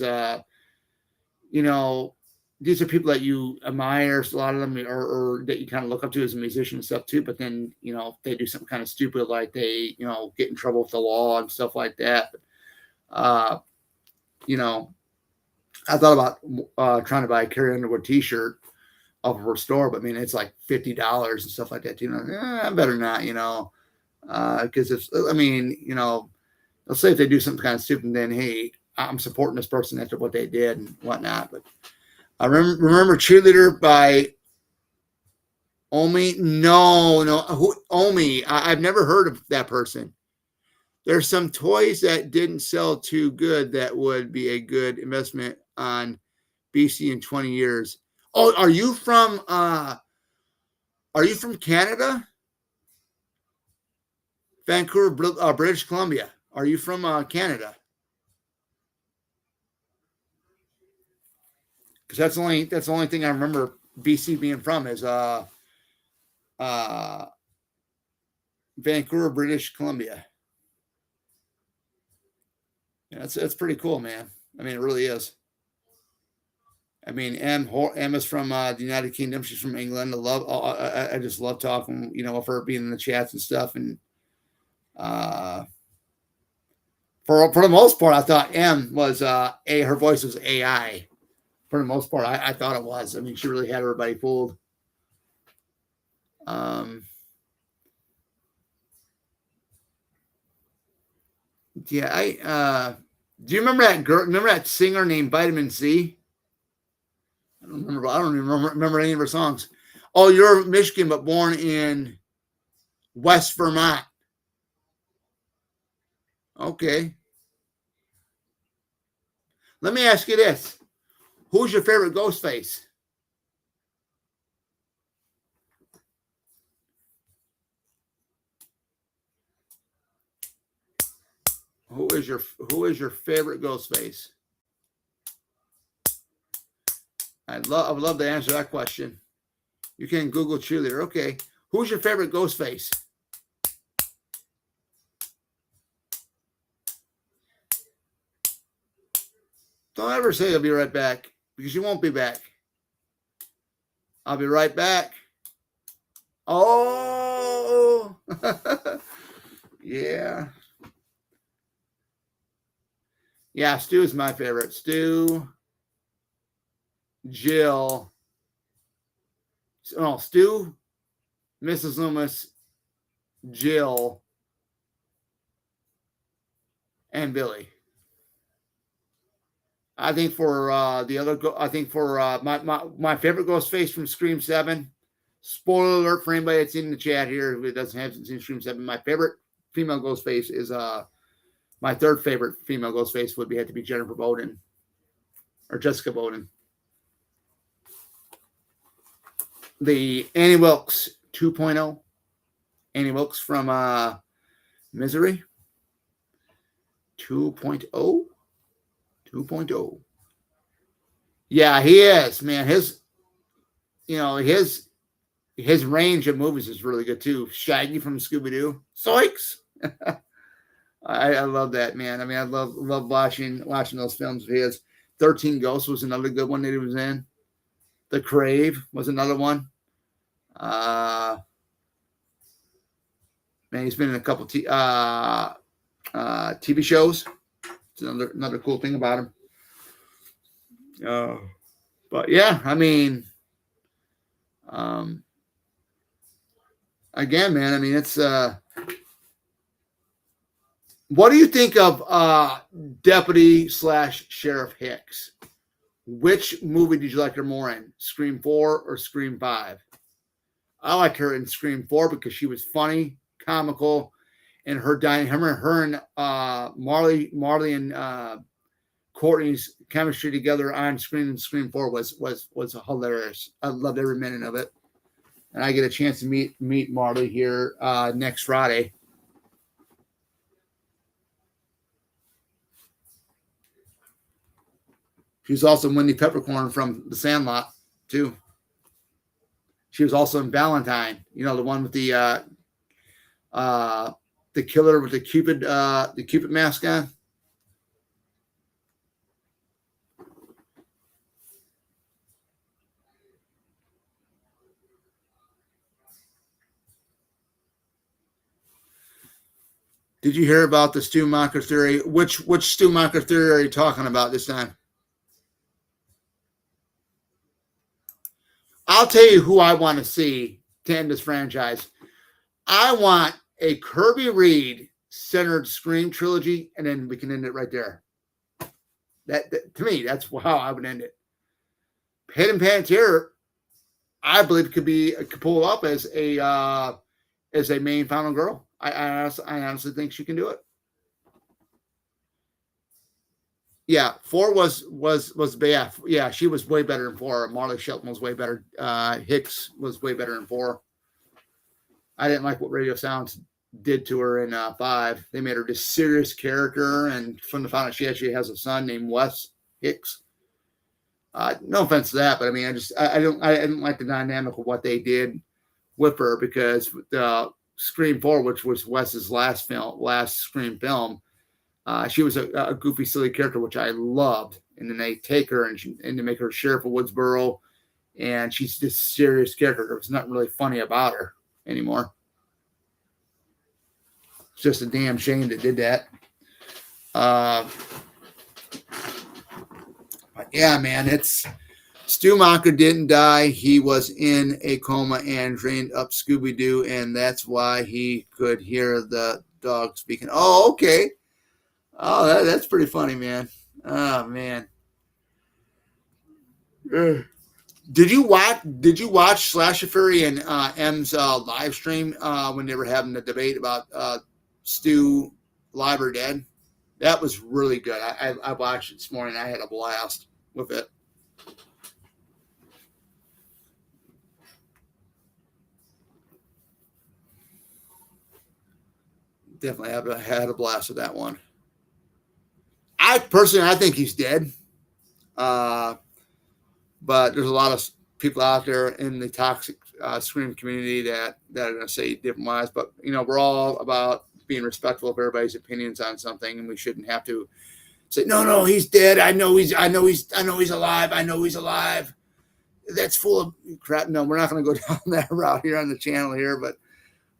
these are people that you admire, a lot of them, or that you kind of look up to as a musician and stuff too. But then, they do something kind of stupid, like they, get in trouble with the law and stuff like that. I thought about trying to buy a Carrie Underwood T-shirt off of her store, but I mean, it's like $50 and stuff like that. I better not, because let's say if they do something kind of stupid, then hey, I'm supporting this person after what they did and whatnot. But I remember Cheerleader by Omi. No, Omi. I've never heard of that person. There's some toys that didn't sell too good that would be a good investment on BC in 20 years. Oh, are you from Canada? Vancouver, British Columbia. Are you from Canada? Because that's the only thing I remember BC being from is Vancouver, British Columbia. Yeah, that's pretty cool, man. I mean, it really is. I mean, Em is from the United Kingdom. She's from England. I just love talking, with her being in the chats and stuff. And for the most part, I thought Em was her voice was AI. For the most part, I thought it was. I mean, she really had everybody fooled. Yeah, do you remember that girl? Remember that singer named Vitamin C? I don't remember. I don't even remember any of her songs. Oh, you're Michigan, but born in West Vermont. Okay. Let me ask you this: who's your favorite Ghostface? Who is your favorite Ghostface? I would love to answer that question. You can Google cheerleader. Okay. Who's your favorite Ghostface? Don't ever say I'll be right back, because you won't be back. I'll be right back. Oh, yeah. Yeah, Stu is my favorite. Stu, Jill, Stu, Mrs. Loomis, Jill, and Billy. I think for my favorite Ghostface from Scream 7. Spoiler alert for anybody that's in the chat here who doesn't have seen Scream 7. My favorite female Ghostface is my third favorite female Ghostface would have to be Jennifer Bowden or Jessica Bowden. The Annie Wilkes 2.0. Annie Wilkes from Misery 2.0. 2.0. Yeah, he is, man. His range of movies is really good too. Shaggy from Scooby-Doo. Zoinks! I love that, man. I mean, I love watching those films of his. 13 Ghosts was another good one that he was in. The Crave was another one. Man, he's been in a couple TV shows. It's another cool thing about him. But yeah, I mean, again, man, I mean, it's what do you think of Deputy / Sheriff Hicks? Which movie did you like her more in? Scream 4 or Scream 5? I liked her in Scream 4 because she was funny, comical, and her and Marley and Courtney's chemistry together on screen in Scream 4 was hilarious. I loved every minute of it. And I get a chance to meet Marley here next Friday. She's also Wendy Peppercorn from The Sandlot, too. She was also in Valentine. You know, the one with the killer with the Cupid mask on. Did you hear about the Stu Macher theory? Which Stu Macher theory are you talking about this time? I'll tell you who I want to see to end this franchise. I want a Kirby Reed centered Scream trilogy, and then we can end it right there. That to me, that's how I would end it. Hayden Panettiere, I believe, could pull up as a main final girl. I honestly think she can do it. Yeah, 4 was yeah, she was way better in 4. Marley Shelton was way better. Hicks was way better in 4. I didn't like what Radio Sounds did to her in 5. They made her this serious character, and from the fact that she actually has a son named Wes Hicks. No offense to that, but I mean, I didn't like the dynamic of what they did with her, because Scream 4, which was Wes's last Scream film, she was a goofy, silly character, which I loved. And then they take her and to make her sheriff of Woodsboro, and she's this serious character. There was nothing really funny about her anymore. It's just a damn shame they did that. But yeah, man, Stu Macher didn't die. He was in a coma and drained up Scooby-Doo, and that's why he could hear the dog speaking. Oh, okay. Oh, that's pretty funny, man. Oh, man. Did you watch Slasher Fury and M's live stream when they were having the debate about Stu live or dead? That was really good. I watched it this morning. I had a blast with it. Definitely had a blast with that one. I think he's dead. But there's a lot of people out there in the toxic Scream community that are going to say different wise. But we're all about being respectful of everybody's opinions on something, and we shouldn't have to say, no, he's dead. I know he's alive. I know he's alive. That's full of crap. No, we're not going to go down that route here on the channel here, but.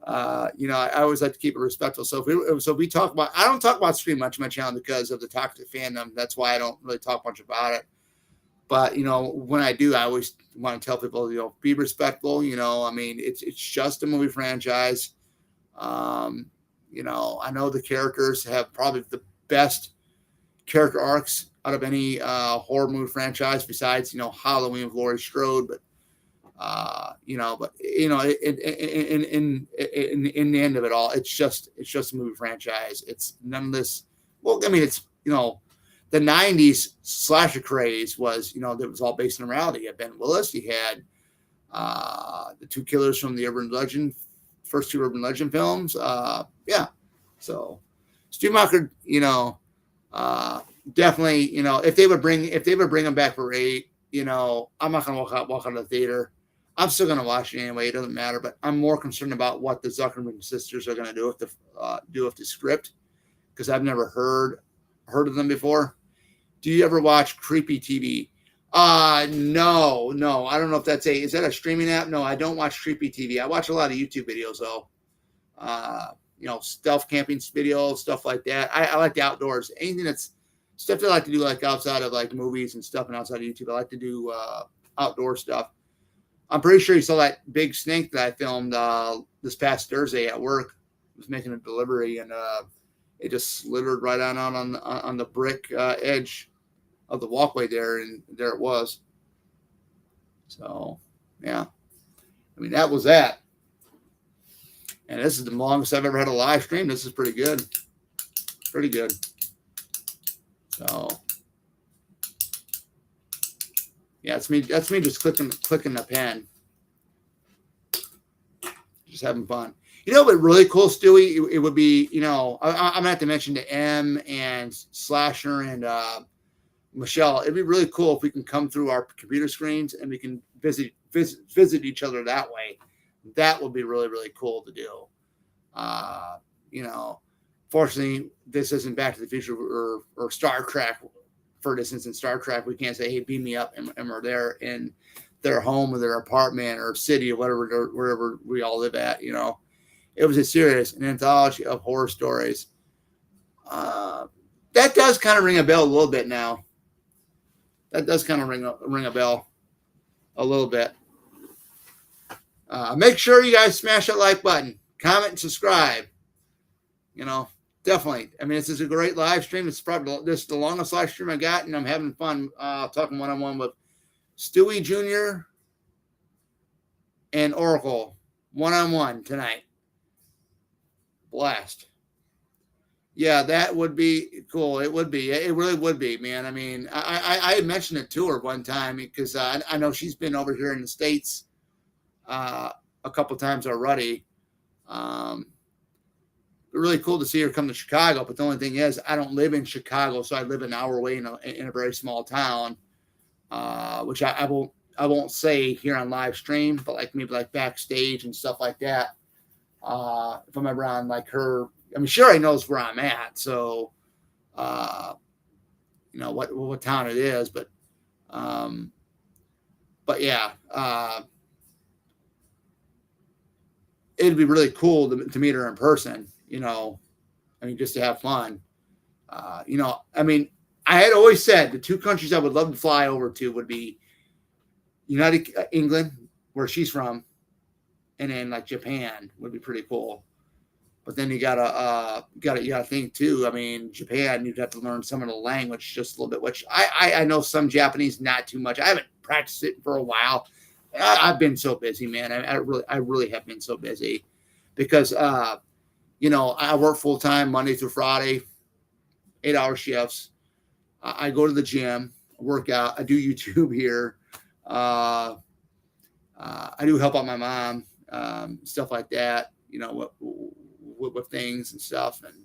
I always like to keep it respectful. So we talk about, I don't talk about Scream much on my channel because of the toxic fandom. That's why I don't really talk much about it. But, when I do, I always want to tell people, be respectful. I mean, it's just a movie franchise. I know the characters have probably best character arcs out of any horror movie franchise besides, Halloween with Laurie Strode. But in the end of it all, it's just a movie franchise. It's none of this. Well, I mean, it's the '90s slasher craze was that was all based on reality. You had Ben Willis, you had the two killers from the first two Urban Legend films. So Stumacher, definitely, if they would bring him back for 8, I'm not gonna walk out of the theater. I'm still gonna watch it anyway. It doesn't matter. But I'm more concerned about what the Zuckerman sisters are gonna do with the script, because I've never heard of them before. Do you ever watch Creepy TV? No. I don't know if is that a streaming app? No, I don't watch Creepy TV. I watch a lot of YouTube videos though. Stealth camping videos, stuff like that. I like the outdoors. Anything that's stuff that I like to do, like outside of like movies and stuff, and outside of YouTube, I like to do outdoor stuff. I'm pretty sure you saw that big snake that I filmed this past Thursday at work. I was making a delivery, and it just slithered right on the brick edge of the walkway there, and there it was. So, yeah. I mean, that was that. And this is the longest I've ever had a live stream. This is pretty good. Pretty good. So, yeah, it's me. That's me just clicking the pen. Just having fun. But really cool, Stewie, it would be, I'm going to have to mention to M and Slasher and Michelle. It'd be really cool if we can come through our computer screens and we can visit each other that way. That would be really, really cool to do. Fortunately, this isn't Back to the Future or Star Trek. For instance, in Star Trek, we can't say, hey, beam me up, and we're there in their home or their apartment or city or wherever we all live at, It was an anthology of horror stories. That does kind of ring a bell a little bit now. That does kind of ring a bell a little bit. Make sure you guys smash that like button, comment, and subscribe. Definitely. I mean, this is a great live stream. It's probably the longest live stream I got, and I'm having fun talking one-on-one with Stewie Jr. and Oracle one-on-one tonight. Blast. Yeah, that would be cool. It would be. It really would be, man. I mean, I mentioned it to her one time because I know she's been over here in the States a couple times already. Really cool to see her come to Chicago, but the only thing is I don't live in Chicago, so I live an hour away in a very small town, which I won't say here on live stream, but maybe backstage and stuff like that. If I'm ever on her, I mean, she already knows where I'm at, so what town it is, but yeah, it'd be really cool to meet her in person. I mean, just to have fun. I mean, I had always said the two countries I would love to fly over to would be United England, where she's from, and then Japan would be pretty cool. But then you gotta think too. I mean, Japan, you'd have to learn some of the language just a little bit, which I know some Japanese, not too much. I haven't practiced it for a while. I've been so busy, man. I really have been so busy because I work full time Monday through Friday, 8-hour shifts. I go to the gym, work out. I do YouTube here. I do help out my mom, stuff like that. With things and stuff, and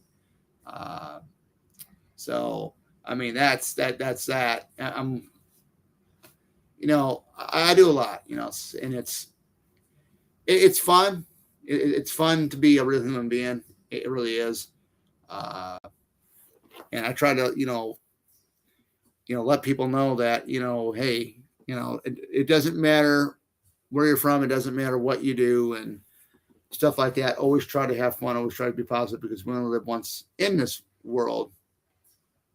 so I mean that's that. I'm, I do a lot, and it's fun. It's fun to be a real human being. It really is. And I try to, let people know that, hey, it doesn't matter where you're from. It doesn't matter what you do and stuff like that. Always try to have fun. Always try to be positive because we only live once in this world.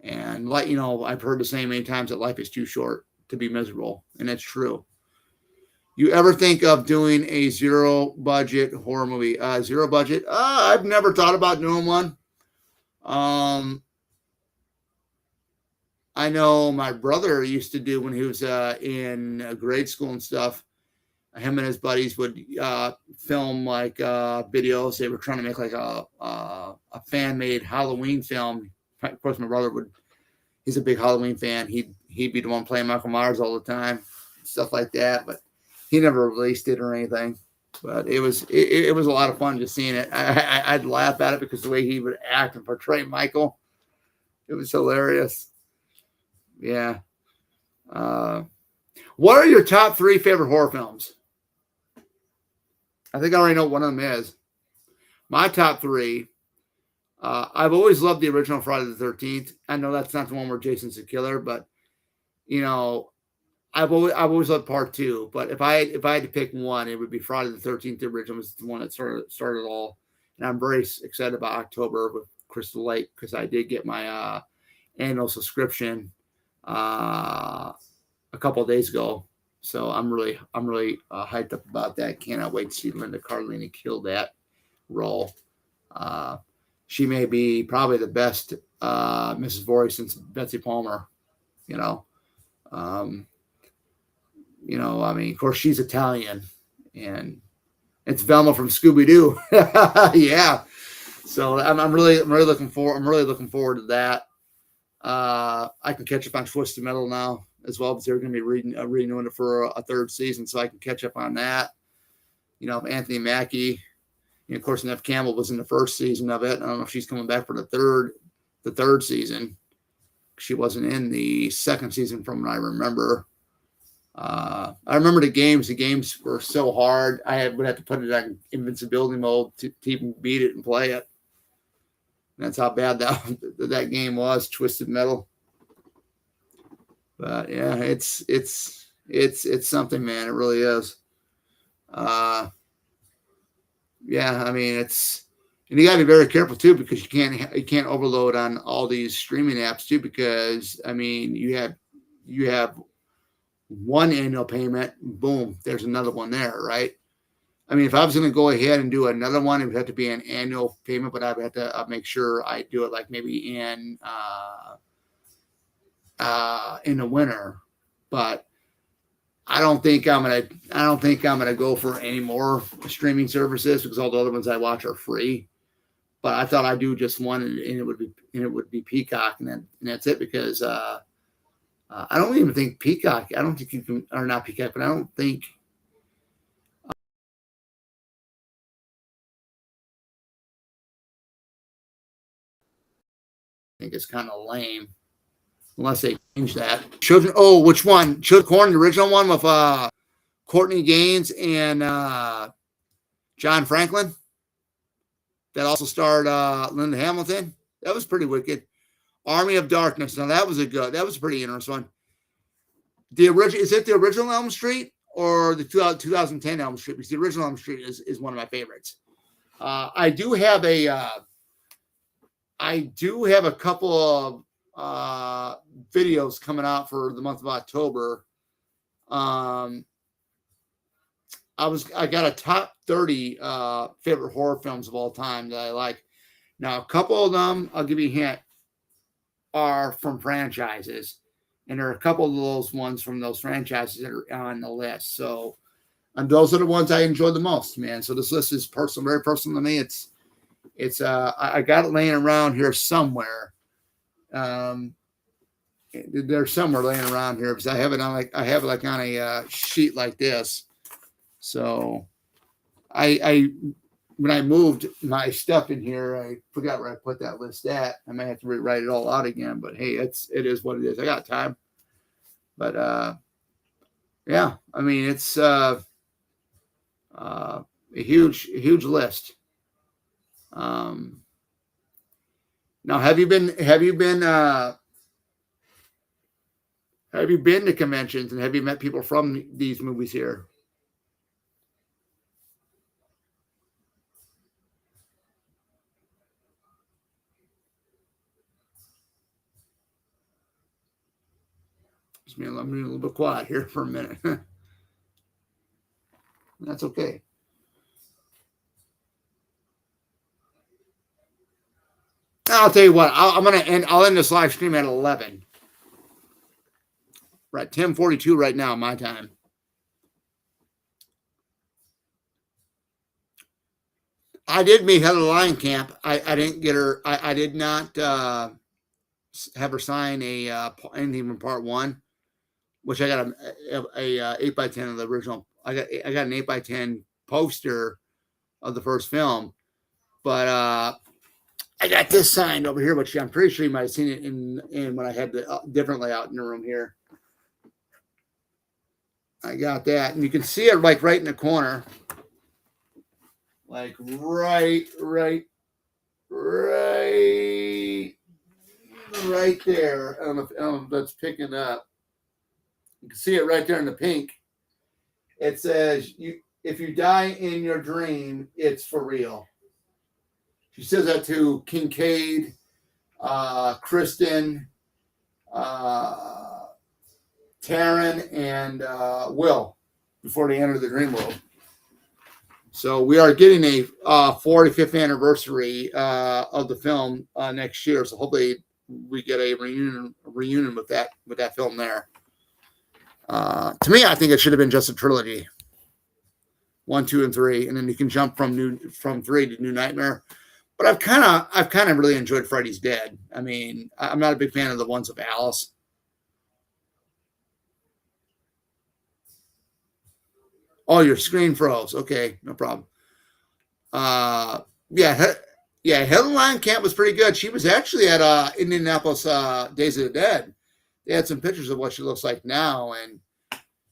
And I've heard the same many times that life is too short to be miserable. And it's true. You ever think of doing a zero budget horror movie? Zero budget? I've never thought about doing one. I know my brother used to do when he was in grade school and stuff. Him and his buddies would film like videos. They were trying to make like a fan made Halloween film. Of course, my brother would. He's a big Halloween fan. He'd be the one playing Michael Myers all the time, stuff like that. But he never released it or anything. But it was a lot of fun just seeing it. I'd laugh at it because the way he would act and portray Michael, it was hilarious. Yeah. What are your top 3 favorite horror films? I think I already know what one of them is. My top 3. I've always loved the original Friday the 13th. I know that's not the one where Jason's the killer, but you know, I've always loved part 2. But if I had to pick one, it would be Friday the 13th. The original was the one that started it all, and I'm very excited about October with Crystal Lake because I did get my annual subscription a couple of days ago. So I'm really hyped up about that. Cannot wait to see Linda Cardellini kill that role. She may be probably the best Mrs. Voorhees since Betsy Palmer. I mean, of course, she's Italian, and it's Velma from Scooby Doo. Yeah. So I'm really looking forward to that. I can catch up on Twisted Metal now as well because they're going to be renewing it for a 3rd season, so I can catch up on that. Anthony Mackie, and of course, Nev Campbell was in the 1st season of it. I don't know if she's coming back for the third season. She wasn't in the 2nd season from what I remember. I remember the games. The games were so hard. I would have to put it on invincibility mode to even beat it and play it. And that's how bad that game was, Twisted Metal. But yeah, it's something, man. It really is. Yeah, I mean, and you got to be very careful too because you can't overload on all these streaming apps too because I mean you have one annual payment, boom, there's another one there, right? I mean, if I was going to go ahead and do another one, it would have to be an annual payment, but I would have to make sure I do it like maybe in the winter. But I don't think I'm gonna go for any more streaming services because all the other ones I watch are free. But I thought I'd do just one, and it would be Peacock, and that's it because I don't even think Peacock. I don't think you can, or not Peacock, but I don't think. I think it's kind of lame unless they change that. Children. Oh, which one? Children Corn, the original one with Courtney Gaines and John Franklin. That also starred Linda Hamilton. That was pretty wicked. Army of Darkness. Now that was that was a pretty interesting one. Is it the original Elm Street or the 2010 Elm Street? Because the original Elm Street is one of my favorites. I do have a couple of videos coming out for the month of October. I got a top 30 favorite horror films of all time that I like. Now, a couple of them, I'll give you a hint, are from franchises. And there are a couple of those ones from those franchises that are on the list. So, and those are the ones I enjoy the most, man. So this list is personal, very personal to me. I got it laying around here somewhere. There's somewhere laying around here because I have it on on a sheet like this. So when I moved my stuff in here, I forgot where I put that list at. I might have to rewrite it all out again, but hey, it is what it is. I got time. But yeah, I mean it's a huge list. Now have you been to conventions and have you met people from these movies here? I'm being a little bit quiet here for a minute. That's okay. I'll tell you what. I'll end this live stream at 11. Right, 10:42 right now, my time. I did meet Heather Lion Camp. I didn't get her. I did not have her sign anything from part one, which I got a 8x10 of the original. I got an 8x10 poster of the first film, but I got this signed over here, which I'm pretty sure you might have seen it in when I had the different layout in the room here. I got that, and you can see it like right in the corner, like right there. I don't know if that's picking up. You can see it right there in the pink. It says, if you die in your dream, it's for real. She says that to Kincaid, Kristen, Taryn, and Will before they enter the dream world. So we are getting a 45th anniversary of the film next year. So hopefully we get a reunion with that film there. To me, I think it should have been just a trilogy, 1, 2, and 3, and then you can jump from 3 to New Nightmare. But I've kind of really enjoyed Freddy's Dead. I mean, I'm not a big fan of the ones of Alice. Oh, your screen froze. Okay, no problem. Yeah, Helen Lion Camp was pretty good. She was actually at Indianapolis Days of the Dead. They had some pictures of what she looks like now, and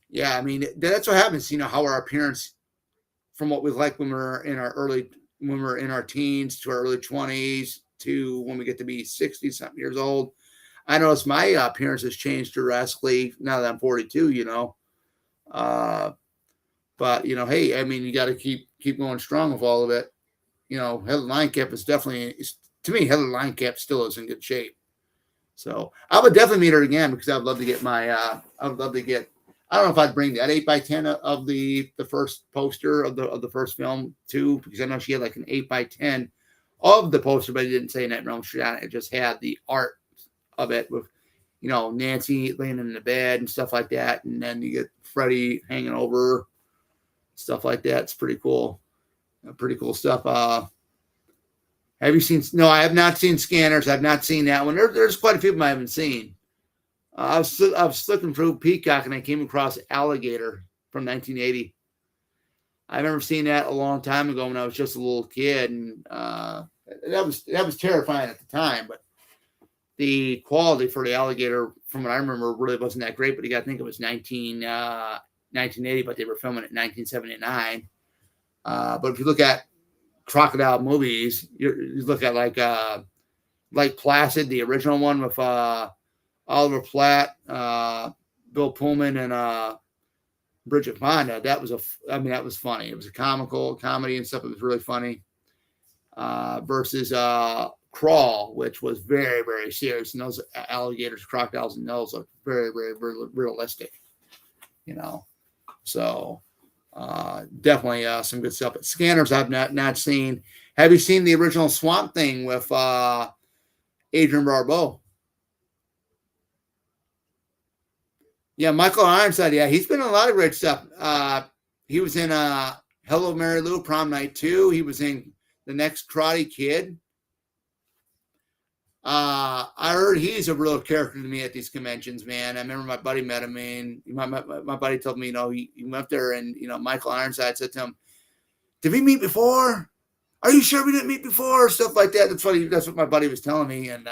yeah, I mean that's what happens. You know how our appearance, from what we like when we're in our teens to our early 20s to when we get to be 60 something years old. I notice my appearance has changed drastically now that I'm 42. You know, but you know, hey, I mean, you got to keep going strong with all of it. You know, Heather Lion Camp is definitely, to me, Heather Lion Camp still is in good shape. So I would definitely meet her again because I would love to get I don't know if I'd bring that 8x10 of the first poster of the first film too, because I know she had like an 8x10 of the poster, but it didn't say Nightmare on Elm Street on it. It just had the art of it with, you know, Nancy laying in the bed and stuff like that. And then you get Freddy hanging over, stuff like that. It's pretty cool. Pretty cool stuff. Have you seen? No, I have not seen Scanners. I've not seen that one. There's quite a few of them I haven't seen. I was looking through Peacock and I came across Alligator from 1980. I remember seeing that a long time ago when I was just a little kid, and that was terrifying at the time. But the quality for the Alligator, from what I remember, really wasn't that great. But you got to think it was 1980, but they were filming it in 1979. But if you look at crocodile movies, you look at like Placid, the original one with Oliver Platt, Bill Pullman, and Bridget Fonda. That was funny. It was a comedy and stuff. It was really funny. Versus Crawl, which was very, very serious. And those alligators, crocodiles, and those look very, very, very realistic. You know, so definitely some good stuff. But Scanners I've not seen. Have you seen the original Swamp Thing with Adrian Barbeau? Yeah, Michael Ironside. Yeah, he's been in a lot of great stuff. He was in Hello, Mary Lou, Prom Night 2. He was in The Next Karate Kid. I heard he's a real character to me at these conventions, man. I remember my buddy met him, and my buddy told me, you know, he went there, and you know, Michael Ironside said to him, "Did we meet before? Are you sure we didn't meet before?" Stuff like that. That's what my buddy was telling me, and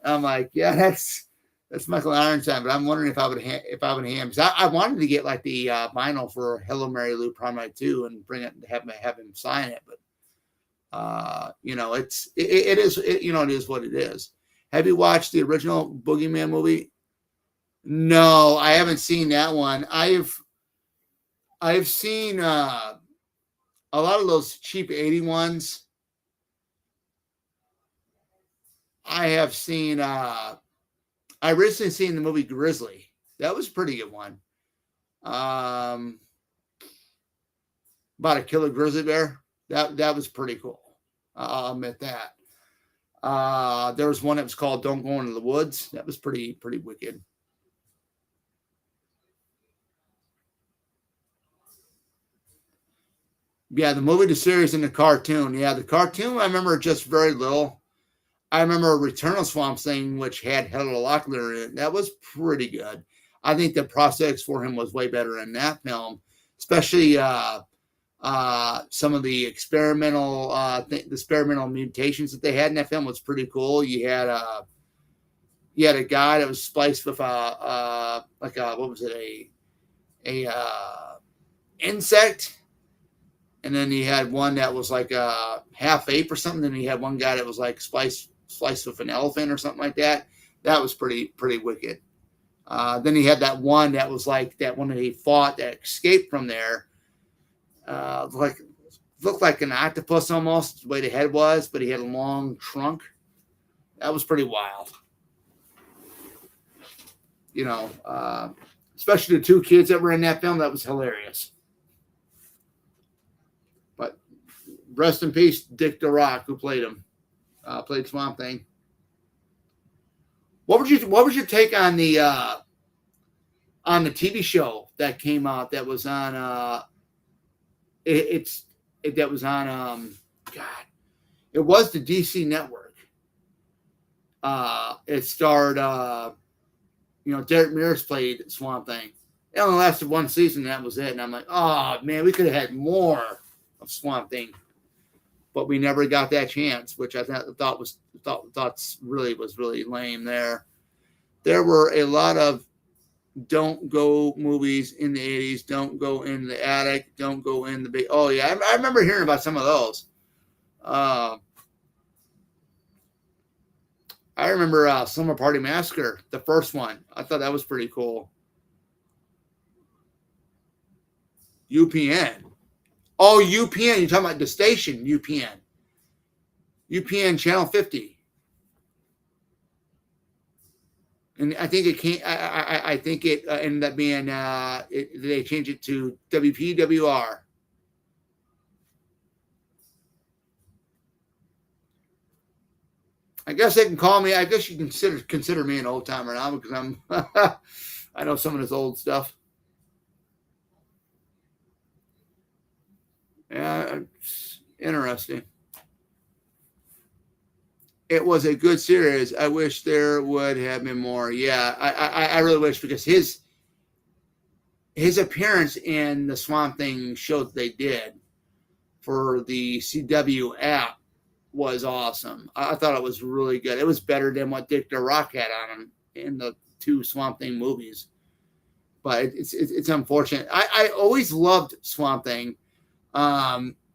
I'm like, yeah, that's Michael Ironside. But I'm wondering if I would hand, because I wanted to get like the vinyl for Hello, Mary Lou, Prom Night 2 and bring it and have him sign it, but. You know, it is what it is. Have you watched the original Boogeyman movie? No, I haven't seen that one. I've seen a lot of those cheap 80 ones. I have seen I recently seen the movie Grizzly. That was a pretty good one. About a killer grizzly bear. That was pretty cool. I'll admit that. There was one that was called "Don't Go Into the Woods." That was pretty wicked. Yeah, the movie, the series, and the cartoon. Yeah, the cartoon, I remember just very little. I remember Return of Swamp Thing, which had Heather Locklear in it. That was pretty good. I think the prospects for him was way better in that film, especially some of the the experimental mutations that they had in that film was pretty cool. You had a guy that was spliced with like a, what was it, a insect, and then he had one that was like a half ape or something. Then he had one guy that was like sliced with an elephant or something like that. That was pretty wicked. Then he had that one that was like that one that he fought that escaped from there. Like looked like an octopus almost the way the head was, but he had a long trunk. That was pretty wild. You know, especially the two kids that were in that film. That was hilarious. But rest in peace, Dick DeRock, who played him, played Swamp Thing. What was your take on the TV show that came out that was on that was on God, it was the DC network. It starred Derek Mears played Swamp Thing. It only lasted one season, and that was it. And I'm like, oh man, we could have had more of Swamp Thing, but we never got that chance, which I thought was really lame. There were a lot of don't go movies in the 80s. Don't go in the attic. Don't go in the big. Oh yeah, I remember hearing about some of those. I remember Summer Party Massacre, the first one. I thought that was pretty cool. UPN. Oh, UPN. You're talking about the station, UPN. UPN Channel 50. And I think it came. I think it ended up being. They changed it to WPWR. I guess they can call me. I guess you consider me an old timer now because I'm. I know some of this old stuff. Yeah, it's interesting. It was a good series. I wish there would have been more. Yeah, I really wish, because his appearance in the Swamp Thing show that they did for the CW app was awesome. I thought it was really good. It was better than what Dick DeRock had on him in the two Swamp Thing movies. But it's unfortunate. I always loved Swamp Thing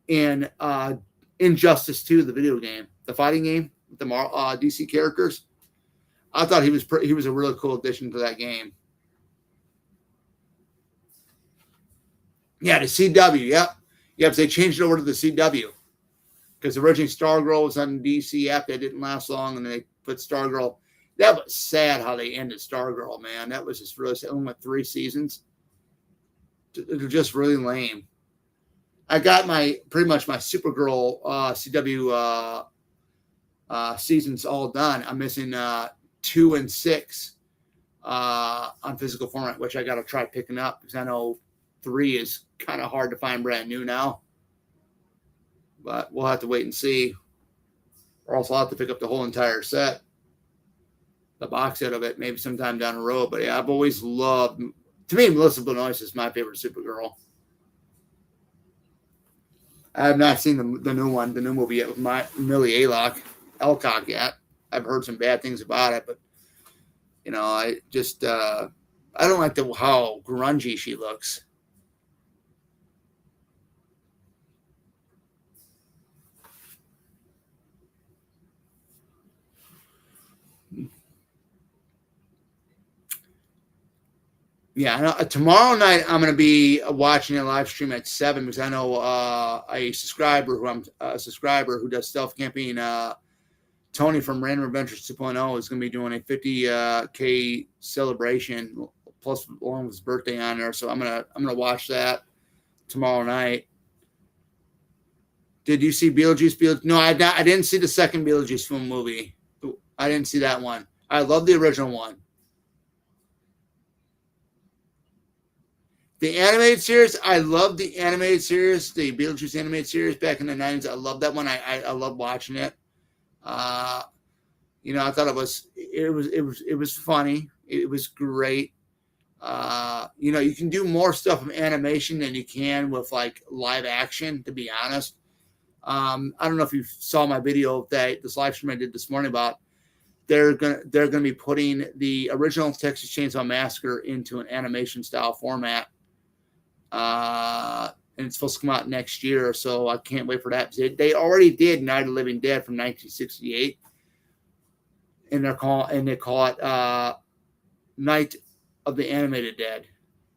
in Injustice 2, the video game, the fighting game with the DC characters. I thought he was a really cool addition to that game. Yeah, the CW. Yep. They changed it over to the CW. Because originally Stargirl was on the DC app. That didn't last long, and they put Stargirl. That was sad how they ended Stargirl, man. That was just really sad. Only went 3 seasons. It was just really lame. I got pretty much my Supergirl CW seasons all done. I'm missing 2 and 6 on physical format, which I got to try picking up because I know 3 is kind of hard to find brand new now. But we'll have to wait and see. Or else I'll have to pick up the whole entire set, the box set of it, maybe sometime down the road. But yeah, I've always loved. To me, Melissa Benoist is my favorite Supergirl. I have not seen the new one, the new movie yet with Millie Alcock yet. I've heard some bad things about it, but I just I don't like how grungy she looks. Yeah, tomorrow night I'm going to be watching a live stream at 7 because I know a subscriber who does stealth camping. Tony from Random Adventures 2.0 is going to be doing a 50K celebration plus along with his birthday on there. So I'm gonna watch that tomorrow night. Did you see Beetlejuice? No, I didn't see the second Beetlejuice film movie. I didn't see that one. I love the original one. The animated series, I love the animated series, the Beetlejuice animated series back in the 90s. I love that one. I love watching it. I thought it was funny. It was great. You can do more stuff with animation than you can with like live action, to be honest. I don't know if you saw my video that this live stream I did this morning about they're gonna be putting the original Texas Chainsaw Massacre into an animation style format. And it's supposed to come out next year, so I can't wait for that. They already did Night of the Living Dead from 1968, and they call it Night of the Animated Dead.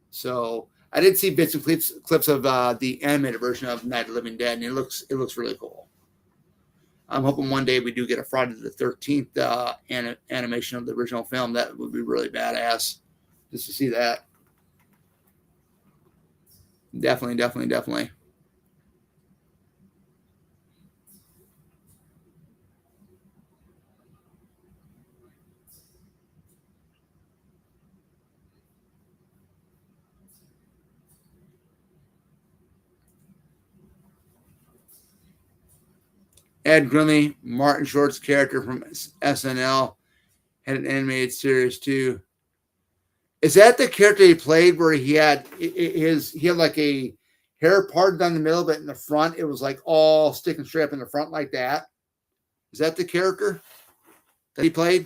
So I did see bits and clips of the animated version of Night of the Living Dead, and it looks really cool. I'm hoping one day we do get a Friday the 13th animation of the original film. That would be really badass just to see that. Definitely. Ed Grimley, Martin Short's character from SNL, had an animated series too. Is that the character he played where he had like a hair parted down the middle, but in the front it was like all sticking straight up in the front like that? Is that the character that he played?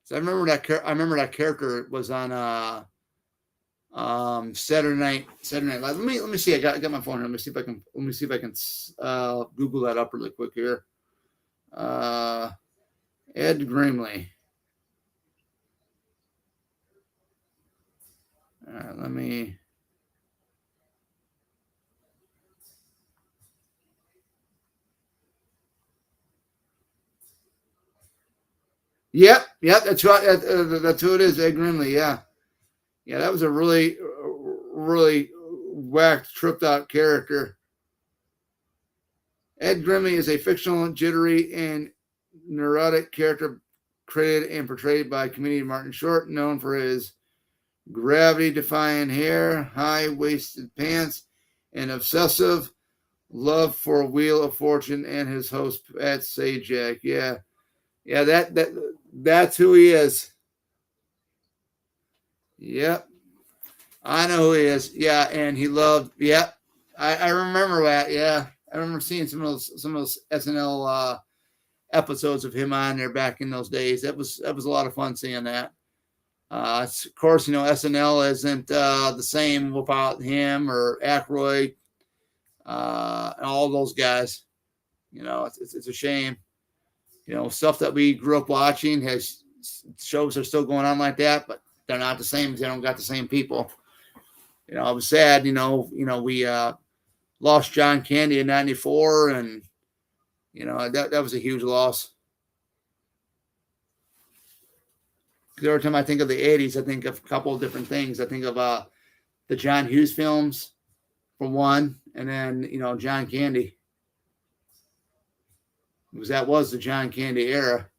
So I remember that character was on Saturday Night Live. Let me see. I got my phone here. Let me see if I can Google that up really quick here. Ed Grimley. All right, let me. Yep, that's right. That's who it is, Ed Grimley. Yeah, that was a really whacked, tripped out character. Ed Grimley is a fictional, jittery, and neurotic character created and portrayed by comedian Martin Short, known for his gravity-defying hair, high-waisted pants, and obsessive love for Wheel of Fortune and his host Pat Sajak. Yeah, that's who he is. Yep, I know who he is. Yeah, and he loved. Yep, I remember that. Yeah, I remember seeing some of those SNL episodes of him on there back in those days. That was a lot of fun seeing that. Of course, SNL isn't the same without him or Aykroyd and all those guys. It's a shame. Stuff that we grew up watching has shows are still going on like that, but they're not the same. They don't got the same people. I was sad. We lost John Candy in '94, and that was a huge loss. Because every time I think of the '80s, I think of a couple of different things. I think of the John Hughes films, for one, and then John Candy, because that was the John Candy era.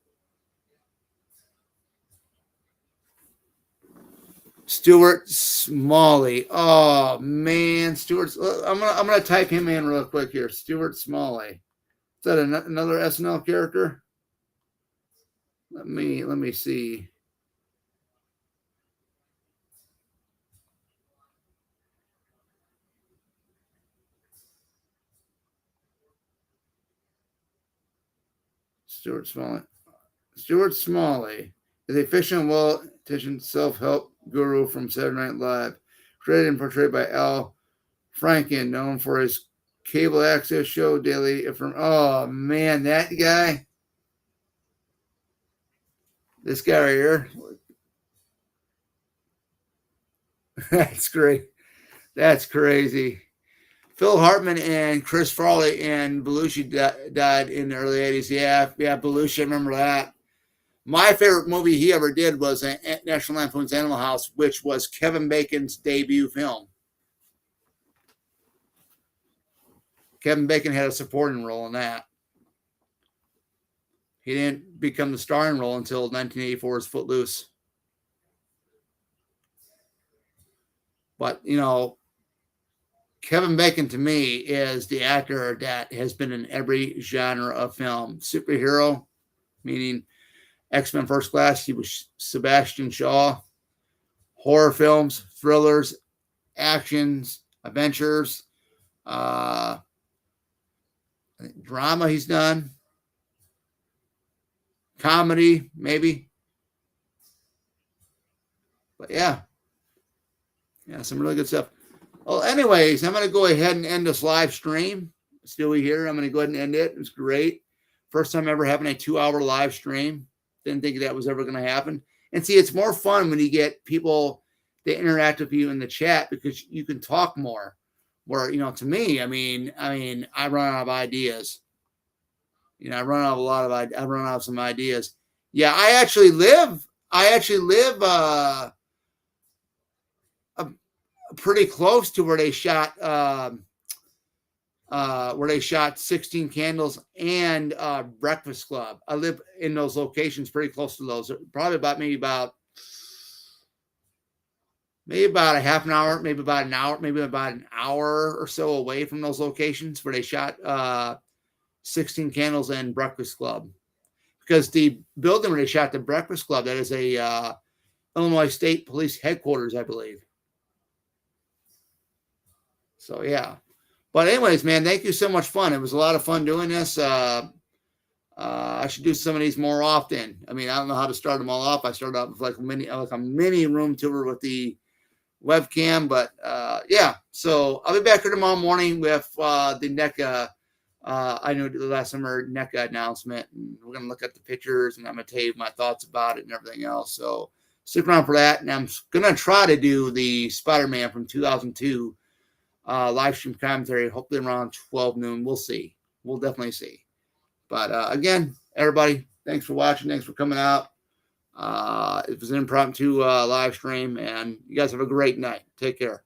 Stuart Smalley. Oh man, Stuart. I'm gonna type him in real quick here. Stuart Smalley. Is that another SNL character? Let me see. Stuart Smalley is a fictional, well-intentioned self-help guru from Saturday Night Live, created and portrayed by Al Franken, known for his cable access show Daily From. Oh man, that guy. This guy right here. That's great. That's crazy. Phil Hartman and Chris Farley and Belushi died in the early 80s. Yeah, Belushi, I remember that. My favorite movie he ever did was National Lampoon's Animal House, which was Kevin Bacon's debut film. Kevin Bacon had a supporting role in that. He didn't become the starring role until 1984's Footloose. But, you know, Kevin Bacon to me is the actor that has been in every genre of film. Superhero, meaning X-Men First Class, he was Sebastian Shaw. Horror films, thrillers, actions, adventures, drama he's done. Comedy, maybe. But yeah, some really good stuff. Well, anyways, I'm going to go ahead and end this live stream. Still here. I'm going to go ahead and end it. It was great. First time ever having a 2-hour live stream. Didn't think that was ever going to happen. And see, it's more fun when you get people that interact with you in the chat because you can talk more. Where, to me, I mean, I run out of ideas. I run out of some ideas. Yeah, I actually live pretty close to where they shot 16 Candles and Breakfast Club. I live in those locations pretty close to those. Probably maybe about a half an hour, maybe about an hour or so away from those locations where they shot 16 Candles and Breakfast Club. Because the building where they shot the Breakfast Club, that is a Illinois State Police headquarters, I believe. So, yeah. But anyways, man, thank you so much fun. It was a lot of fun doing this. I should do some of these more often. I mean, I don't know how to start them all off. I started off with like a mini room tour with the webcam, but yeah. So I'll be back here tomorrow morning with the NECA. I know the last summer NECA announcement, and we're gonna look at the pictures, and I'm gonna tell you my thoughts about it and everything else. So stick around for that, and I'm gonna try to do the Spider-Man from 2002 live stream commentary, hopefully around 12 noon. We'll see. We'll definitely see. But again, everybody, thanks for watching. Thanks for coming out. It was an impromptu live stream, and you guys have a great night. Take care.